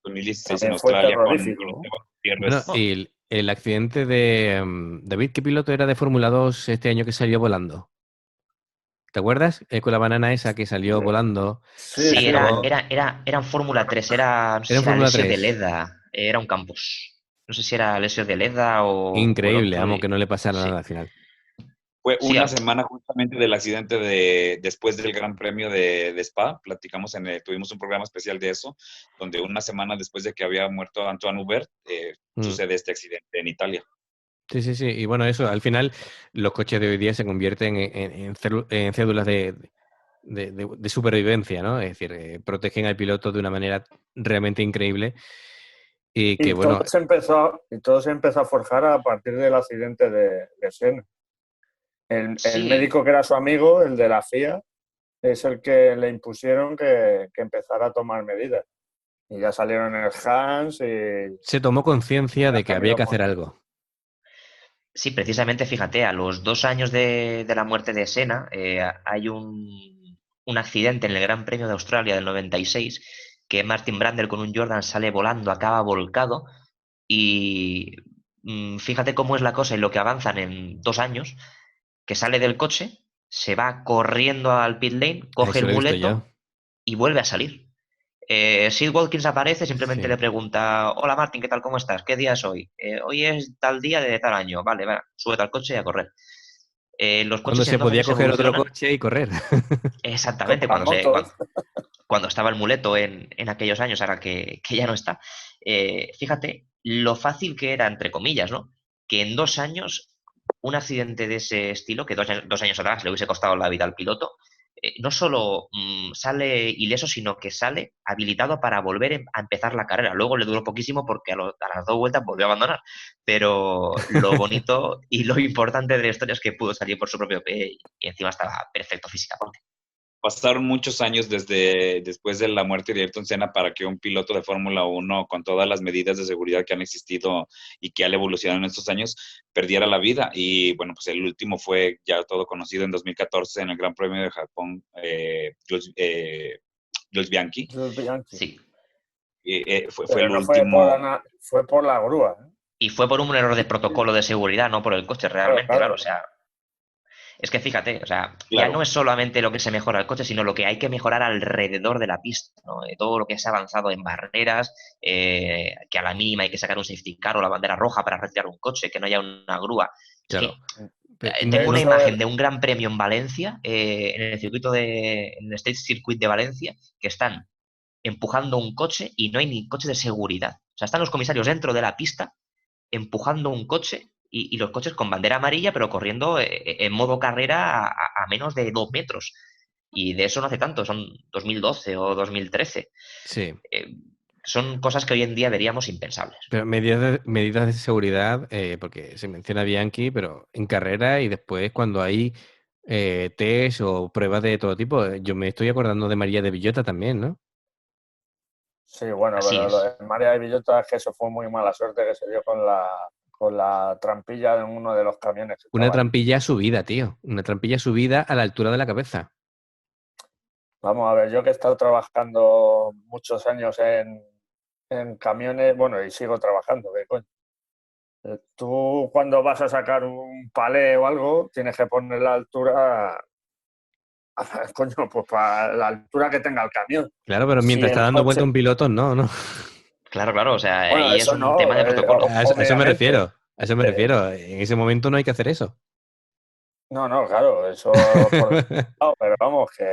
2016 en También fue Australia con terrorífico. Esteban Bueno, Gutiérrez. Bueno, y el accidente de David, ¿qué piloto era de Fórmula 2 este año que salió volando? ¿Te acuerdas? Con la banana esa que salió volando, Sí, sí, sí. acabó. era en Fórmula 3, no sé Era si en era Fórmula Alessio de 3. Leda, era un Campos. No sé si era Alessio de Leda o el Increíble, otro. vamos, que no le pasara Sí, nada al final. Fue sí, una semana justamente del accidente después del Gran Premio de Spa. Platicamos tuvimos un programa especial de eso, donde una semana después de que había muerto Antoine Hubert, Mm. sucede este accidente en Italia. Sí, sí, sí. Y bueno, eso, al final, los coches de hoy día se convierten en cédulas de supervivencia, ¿no? Es decir, protegen al piloto de una manera realmente increíble. Y que, bueno, Y todo se empezó a forjar a partir del accidente de Senna. El sí. médico que era su amigo, el de la FIA, es el que le impusieron que empezara a tomar medidas. Y ya salieron el Hans y se tomó conciencia de las que han había ido que hacer poniendo. algo. Sí, precisamente, fíjate, a los 2 años de la muerte de Senna, hay un accidente en el Gran Premio de Australia del 96, que Martin Brundle con un Jordan sale volando, acaba volcado, y fíjate cómo es la cosa y lo que avanzan en 2 años, que sale del coche, se va corriendo al pit lane, A coge eso el lo he visto yo. muleto y vuelve a salir. Sid Watkins aparece, simplemente Sí. le pregunta: hola Martin, ¿qué tal? ¿Cómo estás? ¿Qué día es hoy? Hoy es tal día de tal año. Vale, va, súbete al coche y a correr. Los Cuando coches se en dos podía años coger otro evolucionan. coche y correr. Exactamente, Las motos. cuando estaba el muleto en aquellos años, ahora que ya no está. Fíjate lo fácil que era, entre comillas, ¿no? Que en 2 años un accidente de ese estilo, que 2 años atrás le hubiese costado la vida al piloto, no solo sale ileso, sino que sale habilitado para volver a empezar la carrera. Luego le duró poquísimo porque a las 2 vueltas volvió a abandonar. Pero lo bonito y lo importante de la historia es que pudo salir por su propio pie y encima estaba perfecto físicamente. Pasaron muchos años desde después de la muerte de Ayrton Senna para que un piloto de Fórmula 1, con todas las medidas de seguridad que han existido y que han evolucionado en estos años, perdiera la vida. Y bueno, pues el último fue ya todo conocido en 2014 en el Gran Premio de Japón, Jules Bianchi. Sí. Fue Pero el no fue último. fue por la grúa. ¿Eh? Y fue por un error de protocolo de seguridad, no por el coche Claro, realmente, claro. O claro. sea, es que fíjate, o sea, ya Claro, no es solamente lo que se mejora el coche, sino lo que hay que mejorar alrededor de la pista, ¿no? Todo lo que se ha avanzado en barreras, que a la mínima hay que sacar un safety car o la bandera roja para retirar un coche, que no haya una grúa. Es Claro. que De tengo una hecho, imagen de un gran premio en Valencia, en el en el State Circuit de Valencia, que están empujando un coche y no hay ni coche de seguridad. O sea, están los comisarios dentro de la pista empujando un coche y los coches con bandera amarilla, pero corriendo en modo carrera a menos de 2 metros. Y de eso no hace tanto, son 2012 o 2013. Sí. Eh, Son cosas que hoy en día veríamos impensables. Pero medidas de seguridad, porque se menciona Bianchi, pero en carrera y después cuando hay test o pruebas de todo tipo. Yo me estoy acordando de María de Villota también, ¿no? sí, bueno, Así pero lo es. de María de Villota es que eso fue muy mala suerte que se dio con la trampilla de uno de los camiones que Una estaba allí. trampilla subida, tío. Una trampilla subida a la altura de la cabeza. Vamos a ver, yo que he estado trabajando muchos años en camiones, bueno, y sigo trabajando, ¿qué coño? Tú cuando vas a sacar un palé o algo, tienes que poner la altura, coño, pues para la altura que tenga el camión. Claro, pero Si mientras está el dando vuelta coche, un piloto, no, no. Claro, claro, o sea, bueno, ahí es eso un tema no, de protocolo. A eso me obviamente. refiero. A eso me refiero. En ese momento no hay que hacer eso. No, no, claro, eso por descontado, pero vamos, que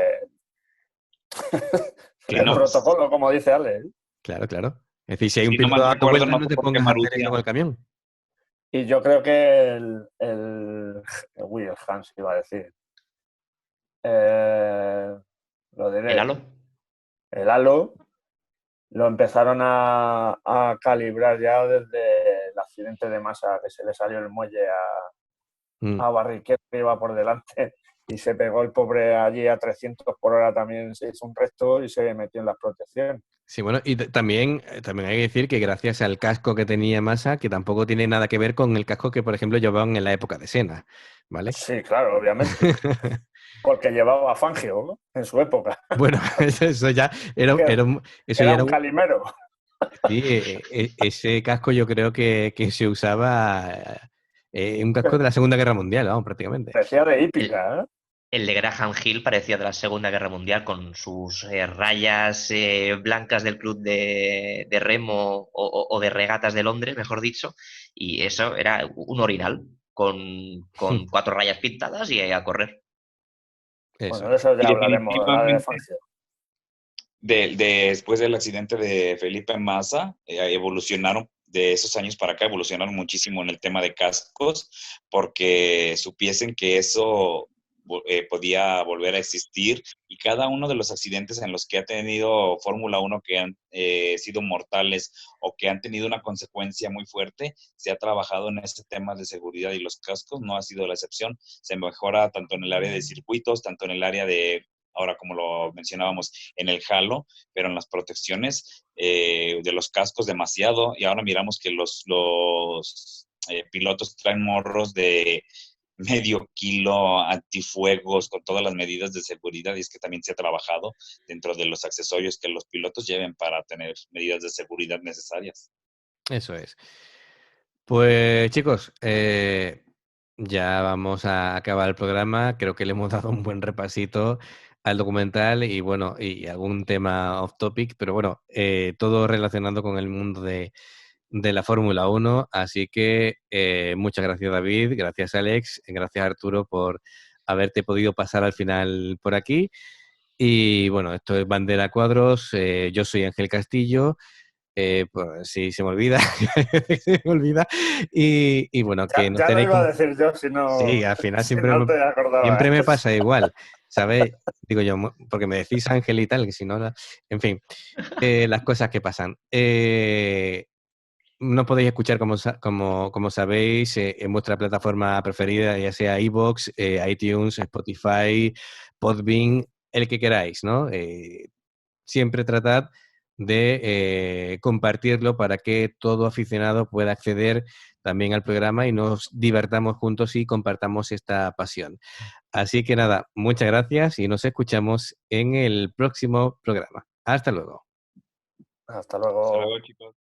Que el no, protocolo, como dice Ale. Claro, claro. Es decir, si hay un si no piloto mal dando recuerdo, vueltas, no no fue te porque pongas a hacer eso Marussia, con el camión. Y yo creo que el Will Hans iba a decir, eh, lo ¿El diré, halo? el halo lo empezaron a calibrar ya desde el accidente de Massa, que se le salió el muelle Mm. a Barrichello, que iba por delante, y se pegó el pobre allí a 300 por hora, también se hizo un resto y se metió en la protección. Sí, bueno, y también hay que decir que gracias al casco que tenía Massa, que tampoco tiene nada que ver con el casco que, por ejemplo, llevaban en la época de Senna, ¿vale? Sí, claro, obviamente, porque llevaba Fangio, ¿no? En su época, Bueno, eso ya era, que eso ya era era un calimero. sí, ese casco yo creo que se usaba un casco de la Segunda Guerra Mundial, vamos, prácticamente. Parecía de El, hípica, ¿eh? el de Graham Hill parecía de la Segunda Guerra Mundial con sus rayas blancas del club de remo o de regatas de Londres, mejor dicho, y eso era un orinal con 4 rayas pintadas y a correr. Eso Bueno, de es. eso y ya hablaremos, ahora de definitivamente Fangio. después del accidente de Felipe Massa, evolucionaron, de esos años para acá, evolucionaron muchísimo en el tema de cascos, porque supiesen que eso podía volver a existir, y cada uno de los accidentes en los que ha tenido Fórmula 1 que han sido mortales o que han tenido una consecuencia muy fuerte, se ha trabajado en ese tema de seguridad, y los cascos no ha sido la excepción. Se mejora tanto en el área de circuitos, tanto en el área de, ahora como lo mencionábamos, en el halo, pero en las protecciones de los cascos demasiado, y ahora miramos que los pilotos traen morros de medio kilo, antifuegos, con todas las medidas de seguridad, y es que también se ha trabajado dentro de los accesorios que los pilotos lleven para tener medidas de seguridad necesarias. Eso es. Pues chicos, ya vamos a acabar el programa. Creo que le hemos dado un buen repasito al documental y bueno, y algún tema off topic, pero bueno, todo relacionado con el mundo de la Fórmula 1. Así que muchas gracias David, gracias Alex, gracias Arturo por haberte podido pasar al final por aquí. Y bueno, esto es Bandera Cuadros, yo soy Ángel Castillo. Pues sí, se me olvida, se me olvida. Y bueno, que nos Ya lo tenéis iba a que... decir yo si Sí, no, al final si no te siempre acordabas. me pasa igual, ¿sabes? Digo yo, porque me decís Ángel y tal, que si no... En fin, las cosas que pasan. Nos podéis escuchar, como sabéis, en vuestra plataforma preferida, ya sea iVoox, iTunes, Spotify, Podbean, el que queráis, ¿no? Siempre tratad de compartirlo para que todo aficionado pueda acceder también al programa y nos divertamos juntos y compartamos esta pasión. Así que nada, muchas gracias y nos escuchamos en el próximo programa. Hasta luego. Hasta Hasta luego. luego, chicos.